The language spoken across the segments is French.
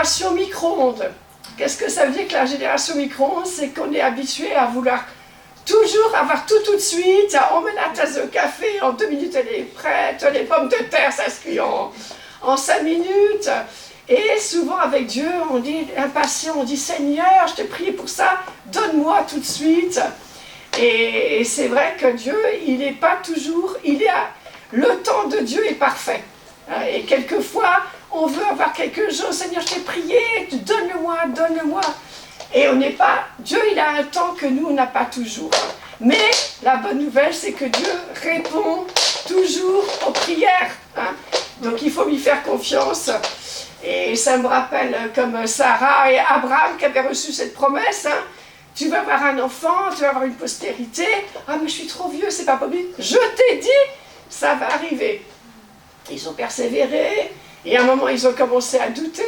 génération micro-ondes. Qu'est-ce que ça veut dire que la génération micro-ondes? C'est qu'on est habitué à vouloir toujours avoir tout de suite. On met la tasse de café, en 2 minutes elle est prête, les pommes de terre ça se cuit en 5 minutes. Et souvent avec Dieu, on est impatient, on dit Seigneur, je t'ai prié pour ça, donne-moi tout de suite. Et c'est vrai que Dieu, il n'est pas toujours, le temps de Dieu est parfait. Et quelquefois, on veut avoir quelque chose, Seigneur, je t'ai prié, donne-le-moi, donne-le-moi. Et on n'est pas, Dieu, il a un temps que nous, on n'a pas toujours. Mais la bonne nouvelle, c'est que Dieu répond toujours aux prières. Donc il faut lui faire confiance. Et ça me rappelle comme Sarah et Abraham qui avaient reçu cette promesse. Tu vas avoir un enfant, tu vas avoir une postérité. Ah mais je suis trop vieux, c'est pas possible. Je t'ai dit, ça va arriver. Ils ont persévéré. Et à un moment, ils ont commencé à douter.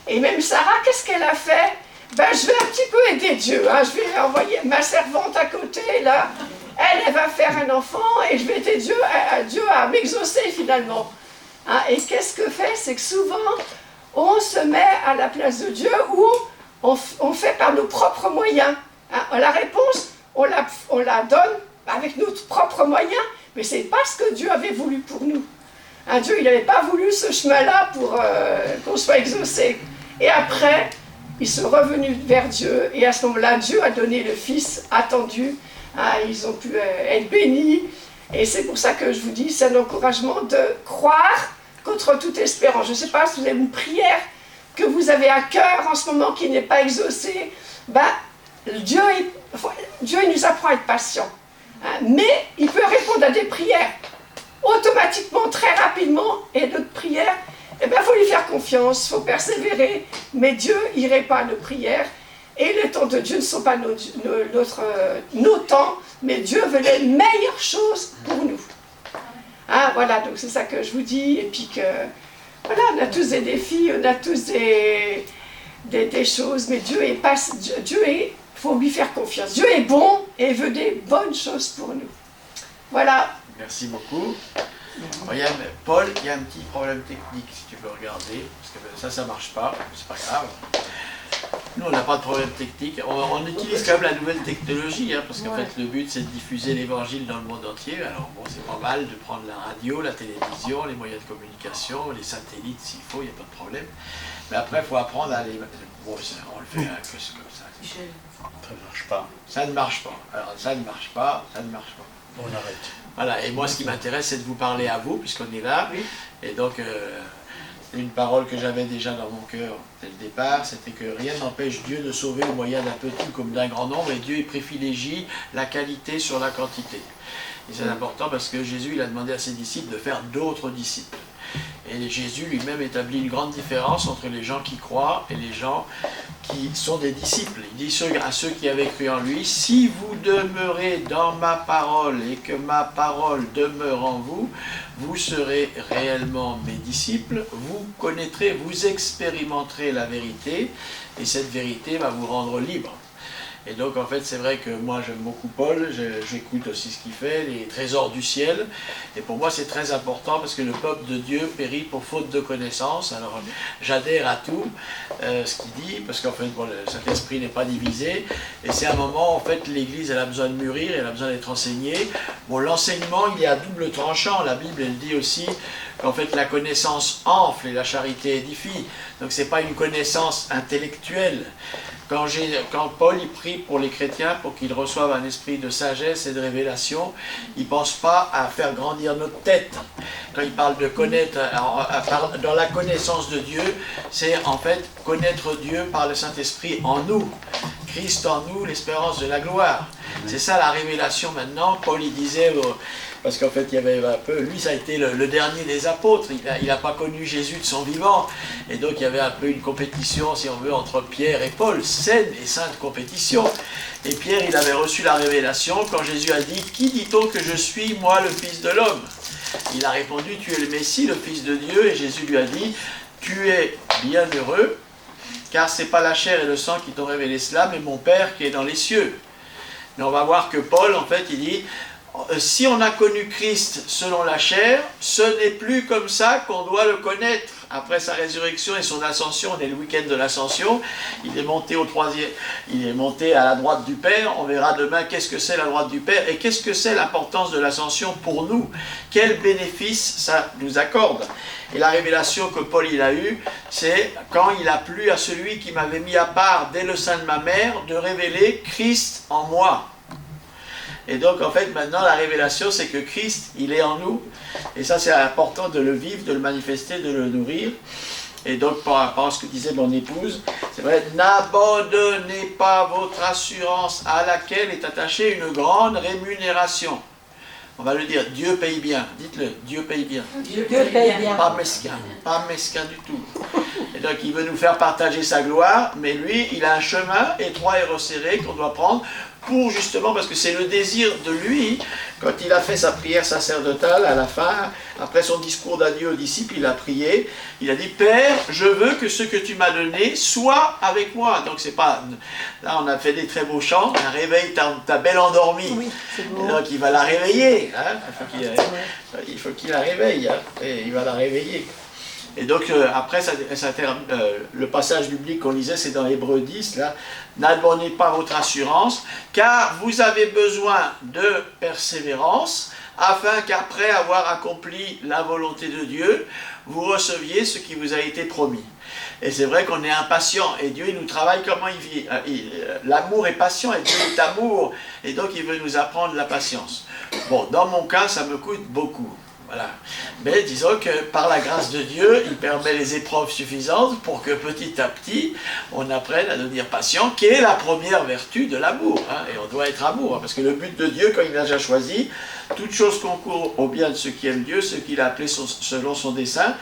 Et même Sarah, qu'est-ce qu'elle a fait? Ben, je vais un petit peu aider Dieu. Je vais envoyer ma servante à côté, là. Elle va faire un enfant et je vais aider Dieu à m'exaucer finalement. Et qu'est-ce que fait? C'est que souvent, on se met à la place de Dieu ou on fait par nos propres moyens. La réponse, on la donne avec nos propres moyens, mais ce n'est pas ce que Dieu avait voulu pour nous. Dieu, il n'avait pas voulu ce chemin-là pour qu'on soit exaucé. Et après, ils sont revenus vers Dieu, et à ce moment-là, Dieu a donné le Fils attendu. Ils ont pu être bénis, et c'est pour ça que je vous dis, c'est un encouragement de croire contre toute espérance. Je ne sais pas si vous avez une prière que vous avez à cœur en ce moment qui n'est pas exaucée. Dieu, il nous apprend à être patient. Mais il peut répondre à des prières automatiquement, très rapidement, et notre prière, il faut lui faire confiance, il faut persévérer, mais Dieu, il répond à nos prières, et les temps de Dieu ne sont pas nos temps, mais Dieu veut les meilleures choses pour nous. Voilà, donc c'est ça que je vous dis, et puis que, voilà, on a tous des défis, on a tous des choses, mais Dieu il faut lui faire confiance. Dieu est bon, et veut des bonnes choses pour nous. Voilà. Merci beaucoup. Regarde, Paul, il y a un petit problème technique, si tu peux regarder, parce que ça marche pas, c'est pas grave. Nous, on n'a pas de problème technique. On utilise quand même la nouvelle technologie, parce qu'en fait, le but, c'est de diffuser l'évangile dans le monde entier. Alors bon, c'est pas mal de prendre la radio, la télévision, les moyens de communication, les satellites, s'il faut, il n'y a pas de problème. Mais après, il faut apprendre à les... Bon, on le fait un peu comme ça. Ça ne marche pas. Ça ne marche pas. Alors, ça ne marche pas, ça ne marche pas. On arrête. Voilà, et moi ce qui m'intéresse c'est de vous parler à vous, puisqu'on est là. Oui. Et donc, une parole que j'avais déjà dans mon cœur dès le départ, c'était que rien n'empêche Dieu de sauver au moyen d'un petit comme d'un grand nombre, et Dieu il privilégie la qualité sur la quantité. Et c'est important parce que Jésus il a demandé à ses disciples de faire d'autres disciples. Et Jésus lui-même établit une grande différence entre les gens qui croient et les gens qui sont des disciples. Il dit à ceux qui avaient cru en lui, si vous demeurez dans ma parole et que ma parole demeure en vous, vous serez réellement mes disciples, vous connaîtrez, vous expérimenterez la vérité, et cette vérité va vous rendre libre. Et donc en fait c'est vrai que moi j'aime beaucoup Paul, j'écoute aussi ce qu'il fait, les trésors du ciel, et pour moi c'est très important parce que le peuple de Dieu périt pour faute de connaissance. Alors j'adhère à tout ce qu'il dit, parce qu'en fait bon, le Saint-Esprit n'est pas divisé, et c'est un moment en fait l'Église elle a besoin de mûrir, elle a besoin d'être enseignée. Bon, l'enseignement il est à double tranchant, la Bible elle dit aussi qu'en fait la connaissance enfle et la charité édifie, donc c'est pas une connaissance intellectuelle. Quand Paul il prie pour les chrétiens pour qu'ils reçoivent un esprit de sagesse et de révélation, il ne pense pas à faire grandir notre tête. Quand il parle de connaître, dans la connaissance de Dieu, c'est en fait connaître Dieu par le Saint-Esprit en nous. Christ en nous, l'espérance de la gloire. C'est ça la révélation maintenant. Paul il disait... Parce qu'en fait, il y avait un peu, lui, ça a été le dernier des apôtres. Il n'a pas connu Jésus de son vivant. Et donc, il y avait un peu une compétition, si on veut, entre Pierre et Paul. Saine et sainte compétition. Et Pierre, il avait reçu la révélation quand Jésus a dit « Qui dit-on que je suis, moi, le Fils de l'homme » Il a répondu « Tu es le Messie, le Fils de Dieu. » Et Jésus lui a dit « Tu es bienheureux, car ce n'est pas la chair et le sang qui t'ont révélé cela, mais mon Père qui est dans les cieux. » Mais on va voir que Paul, en fait, il dit « Si on a connu Christ selon la chair, ce n'est plus comme ça qu'on doit le connaître. après sa résurrection et son ascension, on est le week-end de l'ascension, il est monté au troisième, il est monté à la droite du Père. On verra demain qu'est-ce que c'est la droite du Père et qu'est-ce que c'est l'importance de l'ascension pour nous. Quel bénéfice ça nous accorde. Et la révélation que Paul il a eue, c'est quand il a plu à celui qui m'avait mis à part dès le sein de ma mère de révéler Christ en moi. Et donc, en fait, maintenant, la révélation, c'est que Christ, il est en nous. Et ça, c'est important de le vivre, de le manifester, de le nourrir. Et donc, par rapport à ce que disait mon épouse, c'est vrai, n'abandonnez pas votre assurance à laquelle est attachée une grande rémunération. On va le dire, Dieu paye bien. Dites-le, Dieu paye bien. Dieu paye bien. Pas mesquin du tout. Et donc, il veut nous faire partager sa gloire, mais lui, il a un chemin étroit et resserré qu'on doit prendre pour justement, parce que c'est le désir de lui, quand il a fait sa prière sacerdotale à la fin, après son discours d'adieu aux disciples, il a prié, il a dit, Père, je veux que ce que tu m'as donné soit avec moi. Donc c'est pas, là on a fait des très beaux chants, réveille ta belle endormie. Oui, c'est beau. Et donc il va la réveiller, hein, il faut qu'il la réveille, hein, et il va la réveiller. Et donc après, le passage biblique qu'on lisait, c'est dans Hébreux 10, là, n'abandonnez pas votre assurance, car vous avez besoin de persévérance, afin qu'après avoir accompli la volonté de Dieu, vous receviez ce qui vous a été promis. Et c'est vrai qu'on est impatient, et Dieu il nous travaille comment il vit. L'amour est patient, et Dieu est amour, et donc il veut nous apprendre la patience. Bon, dans mon cas, ça me coûte beaucoup. Voilà. Mais disons que par la grâce de Dieu, il permet les épreuves suffisantes pour que petit à petit, on apprenne à devenir patient, qui est la première vertu de l'amour. Hein. Et on doit être amour, hein, parce que le but de Dieu, quand il a déjà choisi, toute chose concourt au bien de ceux qui aiment Dieu, ceux qu'il a appelés selon son dessein.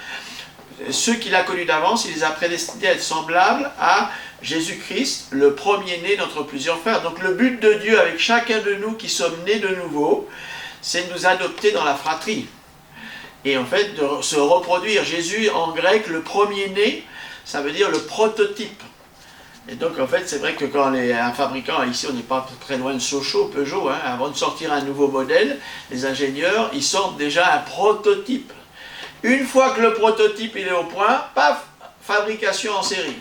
Ceux qu'il a connus d'avance, il les a prédestinés à être semblables à Jésus-Christ, le premier-né d'entre plusieurs frères. Donc le but de Dieu avec chacun de nous qui sommes nés de nouveau, c'est de nous adopter dans la fratrie. Et en fait, de se reproduire. Jésus, en grec, le premier-né, ça veut dire le prototype. Et donc, en fait, c'est vrai que quand un fabricant, ici, on n'est pas très loin de Sochaux, Peugeot, hein, avant de sortir un nouveau modèle, les ingénieurs, ils sortent déjà un prototype. Une fois que le prototype il est au point, paf, fabrication en série.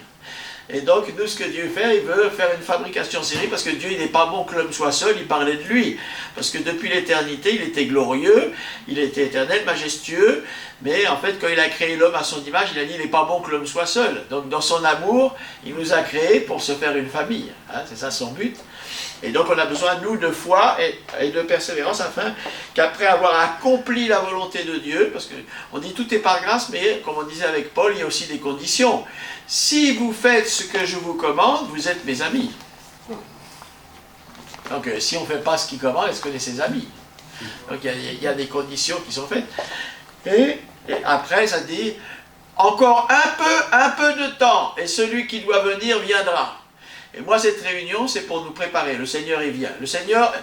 Et donc, nous, ce que Dieu fait, il veut faire une fabrication en série, parce que Dieu, il n'est pas bon que l'homme soit seul, il parlait de lui. Parce que depuis l'éternité, il était glorieux, il était éternel, majestueux, mais en fait, quand il a créé l'homme à son image, il a dit, il n'est pas bon que l'homme soit seul. Donc, dans son amour, il nous a créés pour se faire une famille. Hein, c'est ça son but. Et donc, on a besoin, nous, de foi et de persévérance, afin qu'après avoir accompli la volonté de Dieu, parce qu'on dit tout est par grâce, mais comme on disait avec Paul, il y a aussi des conditions. Si vous faites ce que je vous commande, vous êtes mes amis. Donc, si on ne fait pas ce qu'il commande, est-ce qu'on est ses amis? Donc, il y a des conditions qui sont faites. Et après, ça dit, encore un peu de temps, et celui qui doit venir viendra. Et moi, cette réunion, c'est pour nous préparer. Le Seigneur, il vient. Le Seigneur,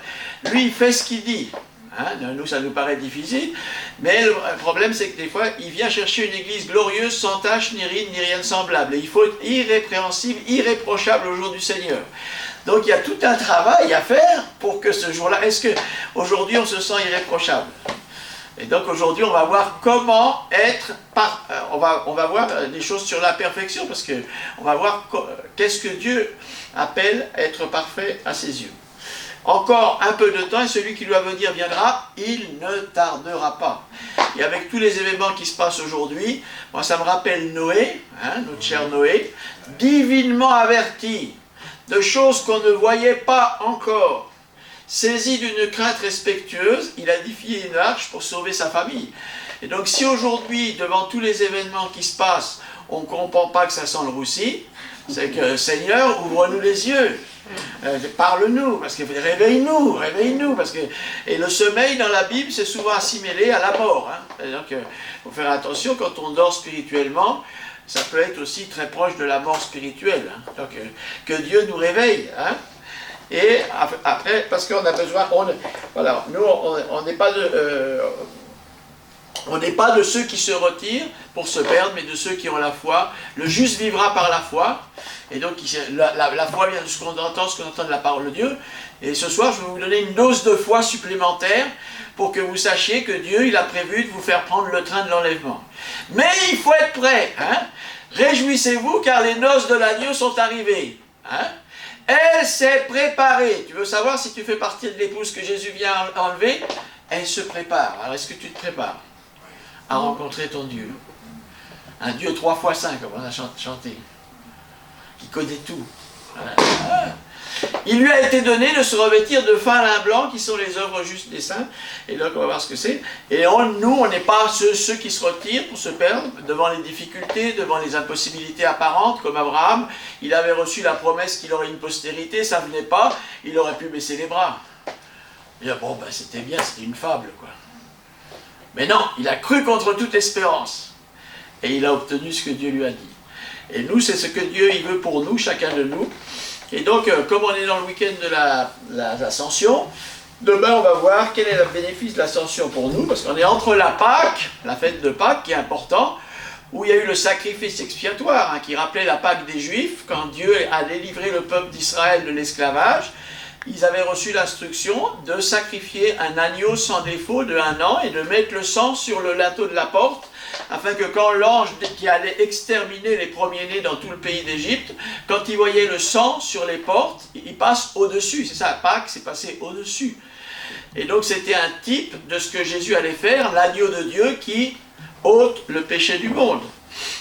lui, il fait ce qu'il dit. Hein, nous, ça nous paraît difficile, mais le problème, c'est que des fois, il vient chercher une église glorieuse, sans tache, ni ride, ni rien de semblable. Et il faut être irrépréhensible, irréprochable au jour du Seigneur. Donc, il y a tout un travail à faire pour que ce jour-là... Est-ce qu'aujourd'hui, on se sent irréprochable? Et donc, aujourd'hui, on va voir comment être... on va voir des choses sur la perfection, parce qu'on va voir qu'est-ce que Dieu appelle être parfait à ses yeux. Encore un peu de temps, et celui qui doit venir viendra, il ne tardera pas. Et avec tous les événements qui se passent aujourd'hui, moi ça me rappelle Noé, hein, notre cher Noé, divinement averti de choses qu'on ne voyait pas encore. Saisi d'une crainte respectueuse, il a édifié une arche pour sauver sa famille. Et donc si aujourd'hui, devant tous les événements qui se passent, on ne comprend pas que ça sent le roussi, c'est que Seigneur, ouvre-nous les yeux. Parle-nous, parce que réveille-nous, parce que et le sommeil dans la Bible c'est souvent assimilé à la mort. Hein. Donc il faut faire attention quand on dort spirituellement, ça peut être aussi très proche de la mort spirituelle. Hein. Donc que Dieu nous réveille. Hein. Et après, parce qu'on a besoin, voilà, nous on n'est pas de ceux qui se retirent pour se perdre, mais de ceux qui ont la foi. Le juste vivra par la foi. Et donc, la foi vient de ce qu'on entend de la parole de Dieu. Et ce soir, je vais vous donner une dose de foi supplémentaire pour que vous sachiez que Dieu, il a prévu de vous faire prendre le train de l'enlèvement. Mais il faut être prêt. Hein? Réjouissez-vous, car les noces de l'agneau sont arrivées. Hein? Elle s'est préparée. Tu veux savoir si tu fais partie de l'épouse que Jésus vient enlever? Elle se prépare. Alors, est-ce que tu te prépares à rencontrer ton Dieu? Un Dieu 3 fois 5, comme on a chanté. Qui connaît tout. Voilà. Il lui a été donné de se revêtir de fin lin blanc, qui sont les œuvres justes des saints. Et donc, on va voir ce que c'est. Et nous, on n'est pas ceux qui se retirent pour se perdre devant les difficultés, devant les impossibilités apparentes, comme Abraham. Il avait reçu la promesse qu'il aurait une postérité, ça ne venait pas, il aurait pu baisser les bras. Et bon, ben, c'était bien, c'était une fable, quoi. Mais non, il a cru contre toute espérance. Et il a obtenu ce que Dieu lui a dit. Et nous, c'est ce que Dieu il veut pour nous, chacun de nous. Et donc, comme on est dans le week-end de l'Ascension, demain, on va voir quel est le bénéfice de l'Ascension pour nous, parce qu'on est entre la Pâque, la fête de Pâques, qui est important, où il y a eu le sacrifice expiatoire, hein, qui rappelait la Pâque des Juifs, quand Dieu a délivré le peuple d'Israël de l'esclavage. Ils avaient reçu l'instruction de sacrifier un agneau sans défaut de 1 an et de mettre le sang sur le linteau de la porte, afin que quand l'ange qui allait exterminer les premiers-nés dans tout le pays d'Égypte, quand il voyait le sang sur les portes, il passe au-dessus. C'est ça, à Pâques, c'est passé au-dessus. Et donc c'était un type de ce que Jésus allait faire, l'agneau de Dieu qui ôte le péché du monde.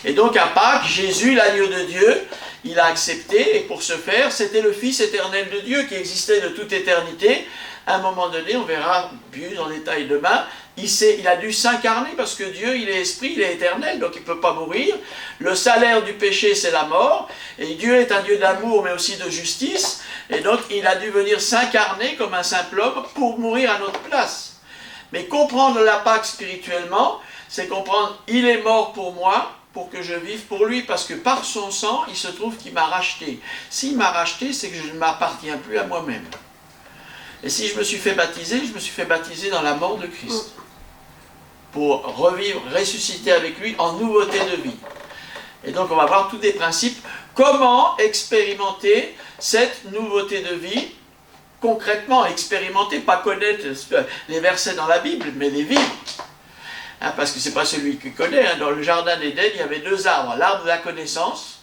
Et donc à Pâques, Jésus, l'agneau de Dieu, il a accepté, et pour ce faire, c'était le Fils éternel de Dieu qui existait de toute éternité. À un moment donné, on verra plus en détail demain, il a dû s'incarner parce que Dieu, il est esprit, il est éternel, donc il ne peut pas mourir. Le salaire du péché, c'est la mort. Et Dieu est un Dieu d'amour, mais aussi de justice. Et donc, il a dû venir s'incarner comme un simple homme pour mourir à notre place. Mais comprendre la Pâque spirituellement, c'est comprendre, il est mort pour moi, pour que je vive pour lui, parce que par son sang, il se trouve qu'il m'a racheté. S'il m'a racheté, c'est que je ne m'appartiens plus à moi-même. Et si je me suis fait baptiser, je me suis fait baptiser dans la mort de Christ. Pour revivre, ressusciter avec lui en nouveauté de vie. Et donc on va voir tous des principes. Comment expérimenter cette nouveauté de vie concrètement, expérimenter, pas connaître les versets dans la Bible, mais les vivre. Hein, parce que ce n'est pas celui qui connaît. Hein. Dans le jardin d'Éden, il y avait 2 arbres. L'arbre de la connaissance.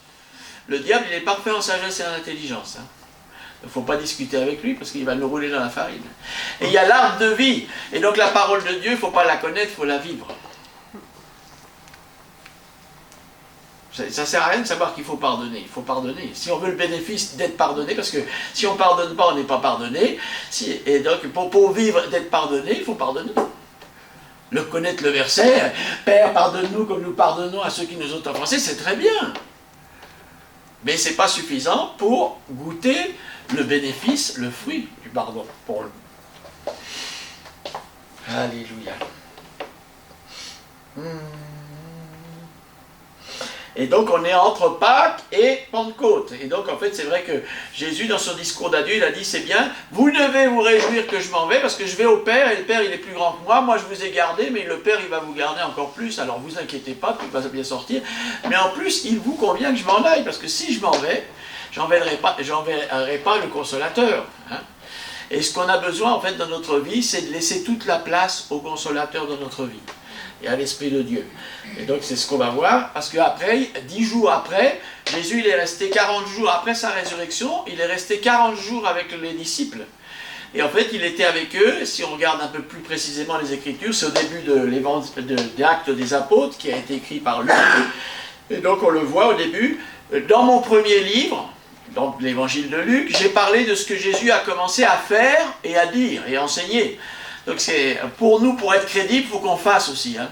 Le diable, il est parfait en sagesse et en intelligence. Hein. Il ne faut pas discuter avec lui parce qu'il va nous rouler dans la farine. Et il y a l'arbre de vie. Et donc la parole de Dieu, il ne faut pas la connaître, il faut la vivre. Ça ne sert à rien de savoir qu'il faut pardonner. Il faut pardonner. Si on veut le bénéfice d'être pardonné, parce que si on ne pardonne pas, on n'est pas pardonné. Et donc pour vivre d'être pardonné, il faut pardonner. Le connaître le verset, Père, pardonne-nous comme nous pardonnons à ceux qui nous ont offensés, c'est très bien. Mais ce n'est pas suffisant pour goûter le bénéfice, le fruit du pardon. Pour le... Alléluia. Et donc on est entre Pâques et Pentecôte. Et donc en fait c'est vrai que Jésus dans son discours d'adieu il a dit c'est bien, vous devez vous réjouir que je m'en vais parce que je vais au Père et le Père il est plus grand que moi je vous ai gardé mais le Père il va vous garder encore plus, alors vous inquiétez pas, tout va bien sortir. Mais en plus il vous convient que je m'en aille parce que si je m'en vais, j'enverrai pas le consolateur. Hein. Et ce qu'on a besoin en fait dans notre vie c'est de laisser toute la place au consolateur dans notre vie. Et à l'Esprit de Dieu. Et donc c'est ce qu'on va voir, parce qu'après, 10 jours après, Jésus il est resté 40 jours après sa résurrection, il est resté 40 jours avec les disciples. Et en fait, il était avec eux, si on regarde un peu plus précisément les Écritures, c'est au début des Actes des Apôtres, qui a été écrit par Luc. Et donc on le voit au début, dans mon premier livre, donc l'Évangile de Luc, j'ai parlé de ce que Jésus a commencé à faire et à dire et à enseigner. Donc c'est pour nous, pour être crédible, il faut qu'on fasse aussi. Hein.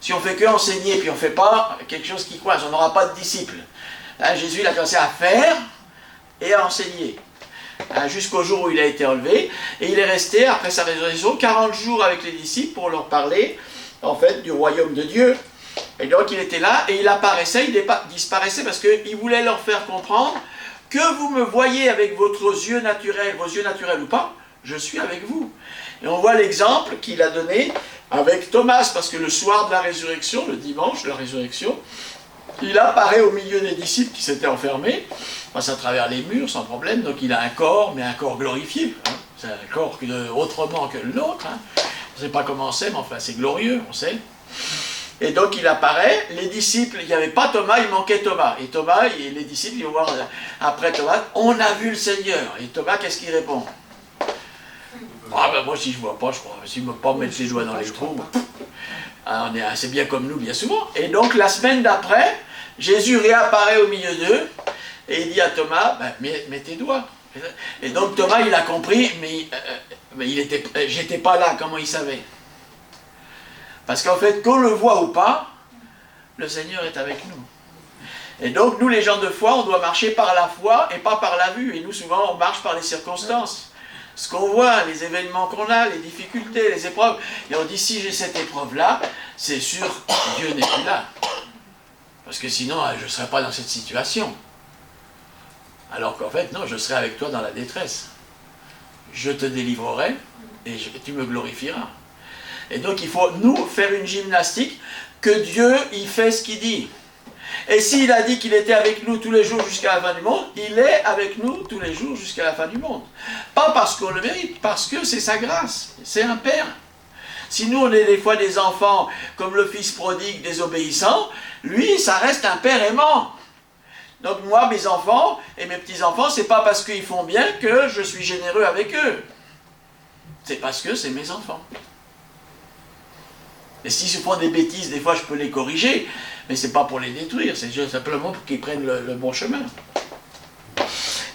Si on fait que enseigner, puis on ne fait pas quelque chose qui coince, on n'aura pas de disciples. Hein, Jésus il a commencé à faire et à enseigner. Hein, jusqu'au jour où il a été enlevé. Et il est resté, après sa résurrection, 40 jours avec les disciples pour leur parler, en fait, du royaume de Dieu. Et donc il était là, et il apparaissait, il disparaissait, parce qu'il voulait leur faire comprendre que vous me voyez avec vos yeux naturels ou pas, je suis avec vous. Et on voit l'exemple qu'il a donné avec Thomas, parce que le soir de la résurrection, le dimanche de la résurrection, il apparaît au milieu des disciples qui s'étaient enfermés, passe à travers les murs sans problème, donc il a un corps, mais un corps glorifié. Hein. C'est un corps autrement que le nôtre. Hein. On ne sait pas comment c'est, mais enfin c'est glorieux, on sait. Et donc il apparaît, les disciples, il n'y avait pas Thomas, il manquait Thomas. Et Thomas, les disciples, ils vont voir après Thomas, on a vu le Seigneur. Et Thomas, qu'est-ce qu'il répond? Ah ben moi si je ne vois pas, je crois. S'il ne me pas mettre les doigts dans les trous, on est assez bien comme nous bien souvent. Et donc la semaine d'après, Jésus réapparaît au milieu d'eux et il dit à Thomas, ben, mets tes doigts. Et donc Thomas il a compris, mais j'étais pas là, comment il savait? Parce qu'en fait, qu'on le voit ou pas, le Seigneur est avec nous. Et donc nous les gens de foi, on doit marcher par la foi et pas par la vue. Et nous souvent on marche par les circonstances. Ce qu'on voit, les événements qu'on a, les difficultés, les épreuves. Et on dit, si j'ai cette épreuve-là, c'est sûr que Dieu n'est plus là. Parce que sinon, je ne serais pas dans cette situation. Alors qu'en fait, non, je serai avec toi dans la détresse. Je te délivrerai et tu me glorifieras. Et donc, il faut, nous, faire une gymnastique que Dieu, il fait ce qu'il dit. Et s'il a dit qu'il était avec nous tous les jours jusqu'à la fin du monde, il est avec nous tous les jours jusqu'à la fin du monde. Pas parce qu'on le mérite, parce que c'est sa grâce. C'est un Père. Si nous, on est des fois des enfants, comme le fils prodigue, désobéissant, lui, ça reste un Père aimant. Donc moi, mes enfants et mes petits-enfants, c'est pas parce qu'ils font bien que je suis généreux avec eux. C'est parce que c'est mes enfants. Et s'ils se font des bêtises, des fois, je peux les corriger. Mais ce n'est pas pour les détruire, c'est juste simplement pour qu'ils prennent le bon chemin.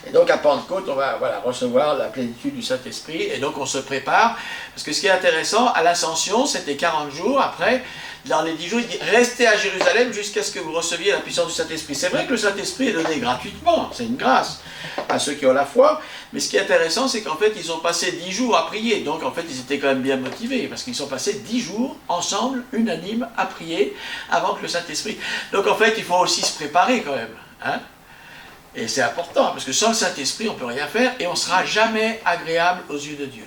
Et donc à Pentecôte, on va recevoir la plénitude du Saint-Esprit, et donc on se prépare, parce que ce qui est intéressant, à l'Ascension, c'était 40 jours, après, dans les 10 jours, il dit, restez à Jérusalem jusqu'à ce que vous receviez la puissance du Saint-Esprit. C'est vrai que le Saint-Esprit est donné gratuitement, c'est une grâce à ceux qui ont la foi, mais ce qui est intéressant, c'est qu'en fait, ils ont passé 10 jours à prier, donc en fait, ils étaient quand même bien motivés, parce qu'ils sont passés 10 jours ensemble, unanimes, à prier, avant que le Saint-Esprit... Donc en fait, il faut aussi se préparer quand même, hein. Et c'est important, parce que sans le Saint-Esprit, on ne peut rien faire, et on ne sera jamais agréable aux yeux de Dieu.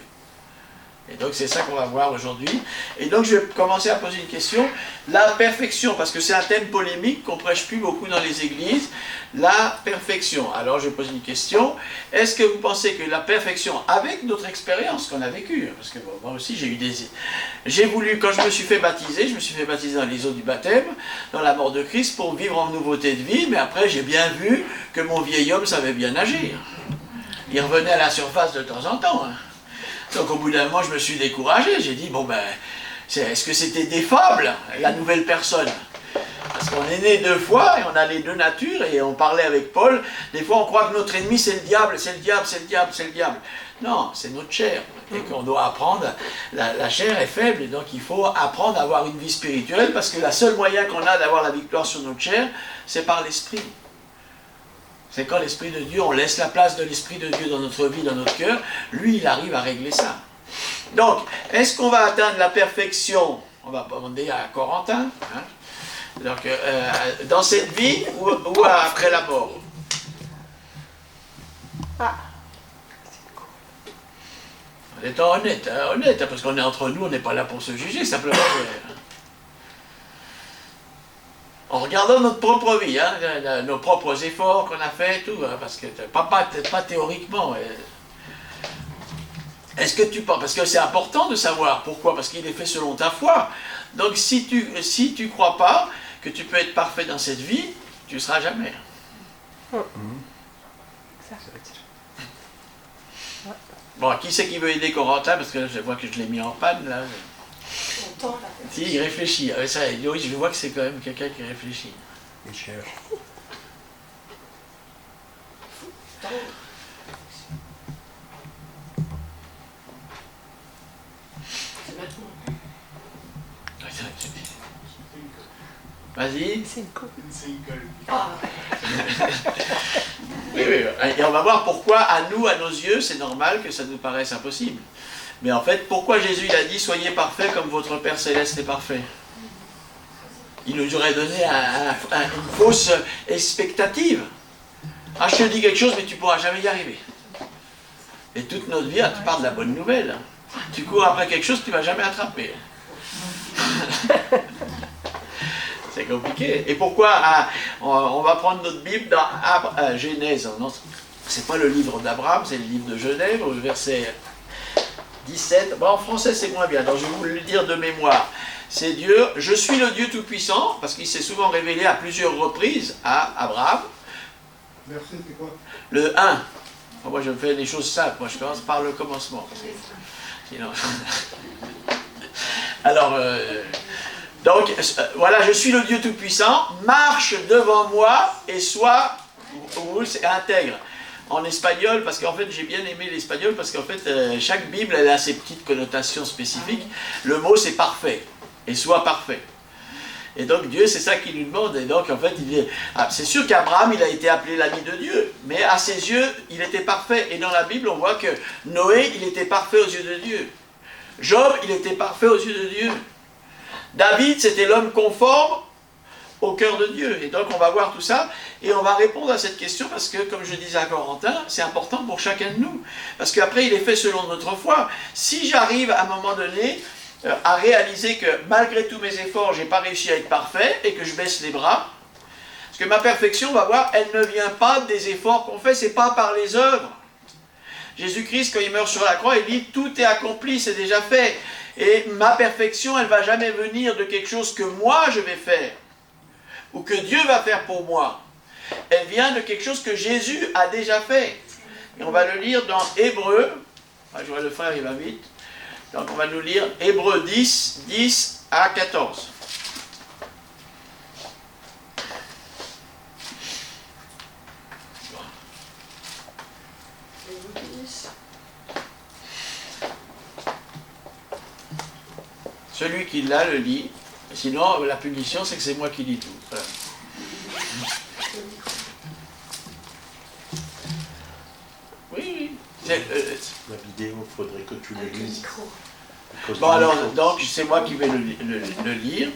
Et donc c'est ça qu'on va voir aujourd'hui. Et donc je vais commencer à poser une question. La perfection, parce que c'est un thème polémique qu'on ne prêche plus beaucoup dans les églises. La perfection. Alors je pose une question. Est-ce que vous pensez que la perfection, avec notre expérience qu'on a vécue, parce que bon, moi aussi j'ai voulu, quand je me suis fait baptiser dans les eaux du baptême, dans la mort de Christ, pour vivre en nouveauté de vie, mais après j'ai bien vu que mon vieil homme savait bien agir. Il revenait à la surface de temps en temps. Hein. Donc au bout d'un moment, je me suis découragé. J'ai dit, bon ben, est-ce que c'était des fables, la nouvelle personne? Parce qu'on est né 2 fois, et on a les 2 natures, et on parlait avec Paul, des fois on croit que notre ennemi c'est le diable, c'est le diable, c'est le diable, c'est le diable. Non, c'est notre chair, et qu'on doit apprendre, la chair est faible, et donc il faut apprendre à avoir une vie spirituelle, parce que le seul moyen qu'on a d'avoir la victoire sur notre chair, c'est par l'esprit. C'est quand l'Esprit de Dieu, on laisse la place de l'Esprit de Dieu dans notre vie, dans notre cœur, lui, il arrive à régler ça. Donc, est-ce qu'on va atteindre la perfection? On va demander à Corentin. Hein? Donc, dans cette vie ou après la mort? Ah. En étant honnête, hein, parce qu'on est entre nous, on n'est pas là pour se juger, simplement... en regardant notre propre vie, hein, nos propres efforts qu'on a fait, tout, hein, parce que pas théoriquement. Est-ce que tu penses, parce que c'est important de savoir pourquoi, parce qu'il est fait selon ta foi. Donc si tu crois pas que tu peux être parfait dans cette vie, tu ne seras jamais. Bon, qui c'est qui veut aider Corentin, parce que je vois que je l'ai mis en panne là. Si, il réfléchit. Ça, oui, je vois que c'est quand même quelqu'un qui réfléchit. Michel. Vas-y. C'est une coupe. Oui, et on va voir pourquoi, à nos yeux, c'est normal que ça nous paraisse impossible. Mais en fait, pourquoi Jésus il a dit « Soyez parfaits comme votre Père Céleste est parfait » Il nous aurait donné une fausse expectative. Ah, je te dis quelque chose, mais tu ne pourras jamais y arriver. Et toute notre vie, tu parles de la bonne nouvelle. Tu cours après quelque chose que tu ne vas jamais attraper. C'est compliqué. Et pourquoi on va prendre notre Bible dans Genèse. C'est pas le livre d'Abraham, c'est le livre de Genèse, au verset 17. Bon, en français, c'est moins bien, donc je vais vous le dire de mémoire. C'est Dieu, je suis le Dieu Tout-Puissant, parce qu'il s'est souvent révélé à plusieurs reprises à Abraham. Verset, c'est quoi? Le 1. Moi, je fais des choses simples. Moi, je commence par le commencement. Sinon... Alors, donc, voilà, je suis le Dieu Tout-Puissant, marche devant moi et sois, c'est intègre. En espagnol, parce qu'en fait, j'ai bien aimé l'espagnol, parce qu'en fait, chaque Bible, elle a ses petites connotations spécifiques. Le mot, c'est parfait, et sois parfait. Et donc, Dieu, c'est ça qu'il nous demande. Et donc, en fait, c'est sûr qu'Abraham, il a été appelé l'ami de Dieu, mais à ses yeux, il était parfait. Et dans la Bible, on voit que Noé, il était parfait aux yeux de Dieu. Job, il était parfait aux yeux de Dieu. David, c'était l'homme conforme au cœur de Dieu. Et donc, on va voir tout ça, et on va répondre à cette question, parce que, comme je disais à Corentin, c'est important pour chacun de nous. Parce qu'après, il est fait selon notre foi. Si j'arrive, à un moment donné, à réaliser que, malgré tous mes efforts, je n'ai pas réussi à être parfait, et que je baisse les bras, parce que ma perfection, on va voir, elle ne vient pas des efforts qu'on fait, c'est pas par les œuvres. Jésus-Christ, quand il meurt sur la croix, il dit « Tout est accompli, c'est déjà fait ». Et ma perfection, elle ne va jamais venir de quelque chose que moi je vais faire, ou que Dieu va faire pour moi. Elle vient de quelque chose que Jésus a déjà fait. Et on va le lire dans Hébreux. Je vois le frère, il va vite. Donc on va nous lire Hébreux 10, 10 à 14. Celui qui l'a le lit. Sinon, la punition, c'est que c'est moi qui lis tout. Voilà. Oui. La vidéo, il faudrait que tu le lises. Bon, alors, donc, c'est moi qui vais le lire.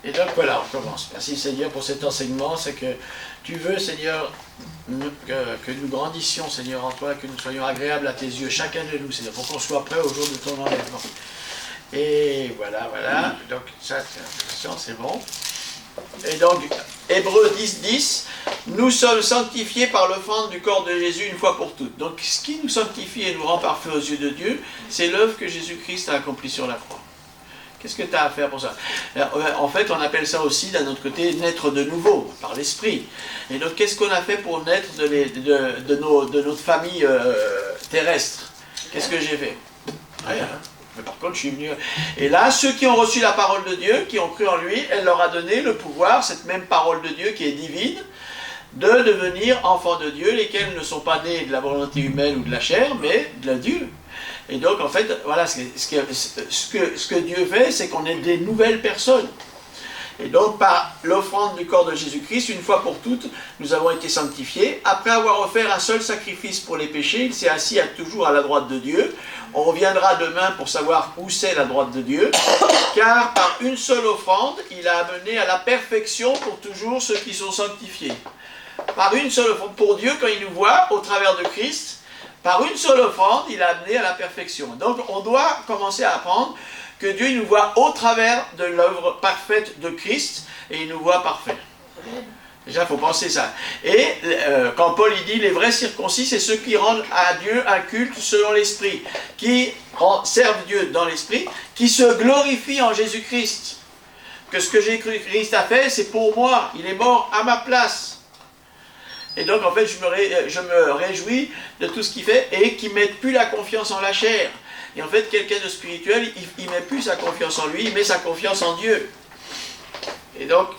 Et donc, voilà, on commence. Merci, Seigneur, pour cet enseignement. C'est que tu veux, Seigneur, que nous grandissions, Seigneur, en toi, que nous soyons agréables à tes yeux, chacun de nous, Seigneur, pour qu'on soit prêt au jour de ton enlèvement. Et voilà, voilà. Donc, ça, c'est bon. Et donc, Hébreux 10, 10, nous sommes sanctifiés par l'offrande du corps de Jésus une fois pour toutes. Donc, ce qui nous sanctifie et nous rend parfaits aux yeux de Dieu, c'est l'œuvre que Jésus-Christ a accomplie sur la croix. Qu'est-ce que tu as à faire pour ça? En fait, on appelle ça aussi, d'un autre côté, naître de nouveau, par l'Esprit. Et donc, qu'est-ce qu'on a fait pour naître de notre famille terrestre? Qu'est-ce que j'ai fait? Rien. Mais par contre, je suis venu... Et là, ceux qui ont reçu la parole de Dieu, qui ont cru en lui, elle leur a donné le pouvoir, cette même parole de Dieu qui est divine, de devenir enfants de Dieu, lesquels ne sont pas nés de la volonté humaine ou de la chair, mais de la Dieu. Et donc, en fait, voilà, ce que Dieu fait, c'est qu'on est des nouvelles personnes. Et donc, par l'offrande du corps de Jésus-Christ, une fois pour toutes, nous avons été sanctifiés. Après avoir offert un seul sacrifice pour les péchés, il s'est assis toujours à la droite de Dieu. On reviendra demain pour savoir où c'est la droite de Dieu. Car par une seule offrande, il a amené à la perfection pour toujours ceux qui sont sanctifiés. Par une seule offrande, pour Dieu, quand il nous voit au travers de Christ, par une seule offrande, il a amené à la perfection. Donc, on doit commencer à apprendre que Dieu nous voit au travers de l'œuvre parfaite de Christ, et il nous voit parfait. Déjà, il faut penser ça. Et quand Paul il dit, les vrais circoncis, c'est ceux qui rendent à Dieu un culte selon l'Esprit, qui servent Dieu dans l'Esprit, qui se glorifient en Jésus-Christ. Que ce que Jésus-Christ a fait, c'est pour moi. Il est mort à ma place. Et donc, en fait, je me réjouis de tout ce qu'il fait, et qui ne met plus la confiance en la chair. Et en fait, quelqu'un de spirituel, il ne met plus sa confiance en lui, il met sa confiance en Dieu. Et donc,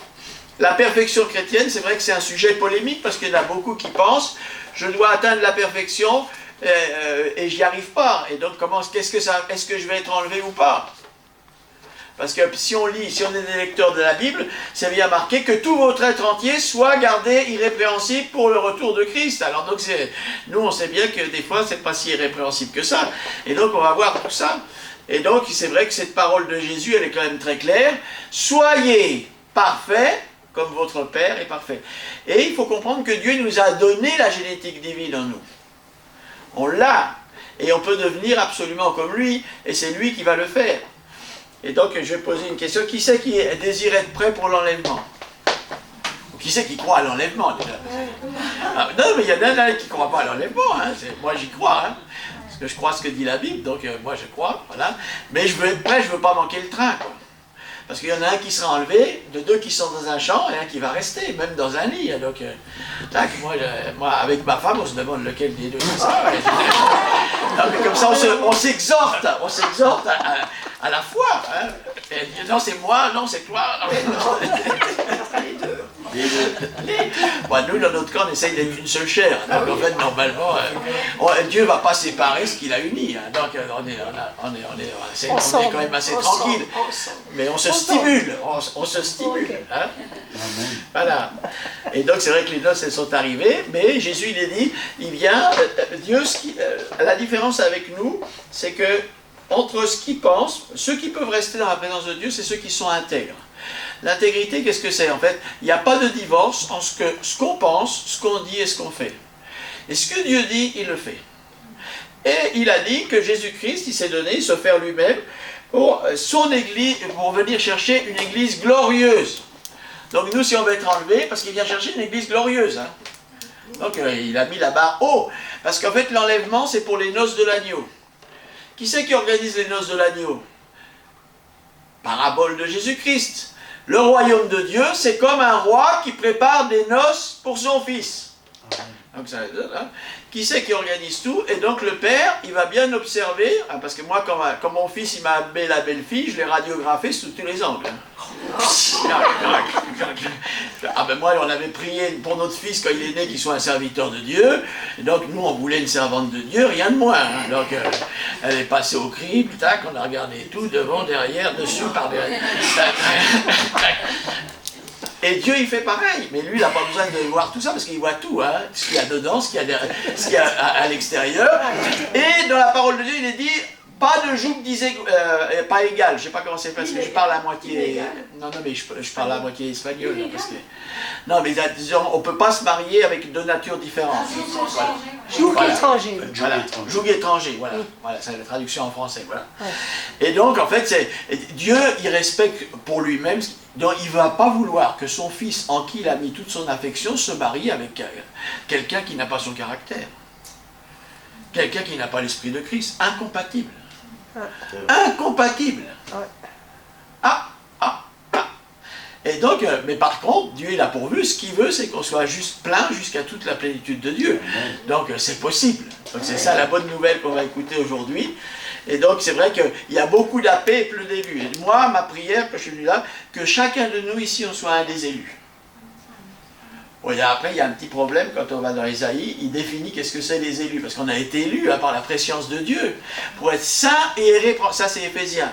la perfection chrétienne, c'est vrai que c'est un sujet polémique, parce qu'il y en a beaucoup qui pensent, je dois atteindre la perfection, et j'y arrive pas. Et donc, est-ce que je vais être enlevé ou pas? Parce que si on lit, si on est des lecteurs de la Bible, c'est bien marqué que tout votre être entier soit gardé irrépréhensible pour le retour de Christ. Alors donc, nous on sait bien que des fois, c'est pas si irrépréhensible que ça. Et donc, on va voir tout ça. Et donc, c'est vrai que cette parole de Jésus, elle est quand même très claire. Soyez parfaits, comme votre Père est parfait. Et il faut comprendre que Dieu nous a donné la génétique divine en nous. On l'a. Et on peut devenir absolument comme lui, et c'est lui qui va le faire. Et donc, je vais poser une question. Qui c'est qui désire être prêt pour l'enlèvement? Qui c'est qui croit à l'enlèvement déjà? Ah, non, mais il y en a qui ne croient pas à l'enlèvement. Hein. Moi, j'y crois. Hein. Parce que je crois ce que dit la Bible. Donc, moi, je crois. Voilà. Mais je veux être prêt, je ne veux pas manquer le train. Quoi. Parce qu'il y en a un qui sera enlevé, de deux qui sont dans un champ et un qui va rester, même dans un lit. Donc, tac, moi, avec ma femme, on se demande lequel des deux c'est ça. Non, mais comme ça, on s'exhorte à la foi. Hein. Et, non, c'est moi, non, c'est toi. Les deux. Bon, nous, dans notre cas, on essaye d'être une seule chair. Donc, en fait, normalement, Dieu ne va pas séparer ce qu'il a uni. Hein. Donc, on est quand même assez tranquille. Mais on se stimule. On se stimule. Hein. Voilà. Et donc, c'est vrai que les noces, elles sont arrivées. Mais Jésus, il est dit, il vient, Dieu, la différence avec nous, c'est que entre ce qu'ils pensent, ceux qui peuvent rester dans la présence de Dieu, c'est ceux qui sont intègres. L'intégrité, qu'est-ce que c'est en fait? Il n'y a pas de divorce en ce qu'on pense, ce qu'on dit et ce qu'on fait. Et ce que Dieu dit, il le fait. Et il a dit que Jésus-Christ, il s'est donné, se faire lui-même pour son église, pour venir chercher une église glorieuse. Donc nous, si on veut être enlevé, parce qu'il vient chercher une église glorieuse. Hein. Donc il a mis la barre haut. Parce qu'en fait, l'enlèvement, c'est pour les noces de l'agneau. Qui c'est qui organise les noces de l'agneau? Parabole de Jésus-Christ. Le royaume de Dieu, c'est comme un roi qui prépare des noces pour son fils. Donc, ça, hein. Qui c'est qui organise tout? Et donc le père, il va bien observer, hein, parce que moi, quand mon fils il m'a amené la belle-fille, je l'ai radiographée sous tous les angles. Ah ben moi, on avait prié pour notre fils quand il est né qu'il soit un serviteur de Dieu. Et donc nous, on voulait une servante de Dieu, rien de moins. Hein. Donc elle est passée au crible, tac, on a regardé tout, devant, derrière, dessus, par derrière. Et Dieu, il fait pareil, mais lui, il n'a pas besoin de voir tout ça, parce qu'il voit tout, hein, ce qu'il y a dedans, ce qu'il y a à l'extérieur. Et dans la parole de Dieu, il est dit, pas de joug pas égal, je ne sais pas comment c'est parce que je parle à moitié... Non, mais je parle à moitié espagnol. Parce que... Non, mais disons, on ne peut pas se marier avec deux natures différentes. Voilà. Joug étranger. Voilà, joug étranger, voilà. Voilà, c'est la traduction en français, voilà. Ouais. Et donc, en fait, Dieu, il respecte pour lui-même, donc il ne va pas vouloir que son fils, en qui il a mis toute son affection, se marie avec quelqu'un qui n'a pas son caractère. Quelqu'un qui n'a pas l'esprit de Christ. Incompatible. Incompatible. Et donc, mais par contre, Dieu il a pourvu, ce qu'il veut, c'est qu'on soit juste plein jusqu'à toute la plénitude de Dieu. Donc c'est possible. Donc c'est ça la bonne nouvelle qu'on va écouter aujourd'hui. Et donc c'est vrai qu'il y a beaucoup d'appels depuis le début. Et moi, ma prière, quand je suis venu là, que chacun de nous ici, on soit un des élus. Bon, après, il y a un petit problème quand on va dans Ésaïe, il définit qu'est-ce que c'est les élus, parce qu'on a été élus hein, par la préscience de Dieu, pour être saints et irrépréhensibles, ça c'est Éphésiens.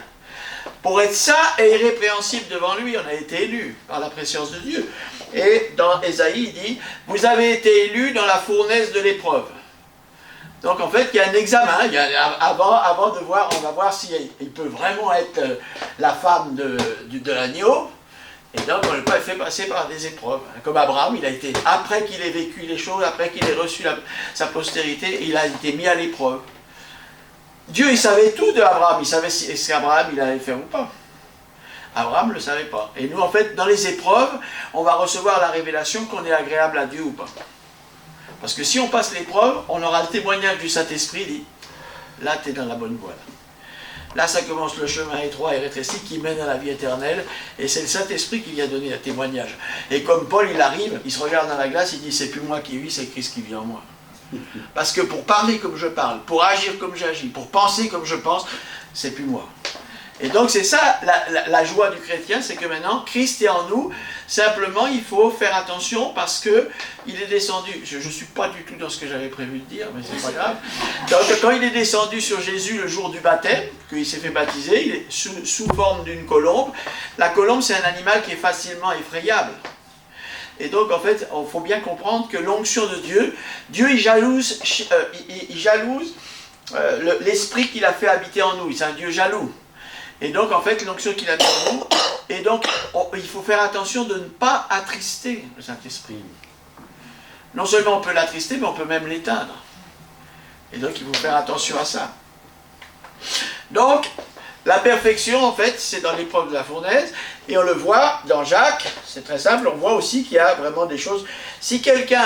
Pour être saints et irrépréhensibles devant lui, on a été élus par la préscience de Dieu. Et dans Ésaïe, il dit, vous avez été élus dans la fournaise de l'épreuve. Donc en fait, il y a un examen, avant de voir, on va voir s'il peut vraiment être la femme de l'agneau. Et donc, on le fait passer par des épreuves. Comme Abraham, il a été, après qu'il ait vécu les choses, après qu'il ait reçu sa postérité, il a été mis à l'épreuve. Dieu, il savait tout de Abraham. Il savait si qu'Abraham, il allait le faire ou pas. Abraham ne le savait pas. Et nous, en fait, dans les épreuves, on va recevoir la révélation qu'on est agréable à Dieu ou pas. Parce que si on passe l'épreuve, on aura le témoignage du Saint-Esprit, dit, là, tu es dans la bonne voie. Là, ça commence le chemin étroit et rétréci qui mène à la vie éternelle. Et c'est le Saint-Esprit qui vient donner un témoignage. Et comme Paul, il arrive, il se regarde dans la glace, il dit, c'est plus moi qui vis, c'est Christ qui vit en moi. Parce que pour parler comme je parle, pour agir comme j'agis, pour penser comme je pense, c'est plus moi. Et donc c'est ça la joie du chrétien, c'est que maintenant Christ est en nous. Simplement il faut faire attention parce que il est descendu. Je ne suis pas du tout dans ce que j'avais prévu de dire, mais c'est pas grave. Donc, quand il est descendu sur Jésus le jour du baptême, qu'il s'est fait baptiser, il est sous forme d'une colombe. La colombe c'est un animal qui est facilement effrayable. Et donc en fait, il faut bien comprendre que l'onction de Dieu, Dieu il jalouse l'esprit qu'il a fait habiter en nous. C'est un Dieu jaloux. Et donc en fait, l'onction qu'il a mis en nous, et donc il faut faire attention de ne pas attrister le Saint-Esprit. Non seulement on peut l'attrister, mais on peut même l'éteindre. Et donc il faut faire attention à ça. Donc, La perfection, en fait, c'est dans l'épreuve de la fournaise, et on le voit dans Jacques, c'est très simple, on voit aussi qu'il y a vraiment des choses. Si quelqu'un,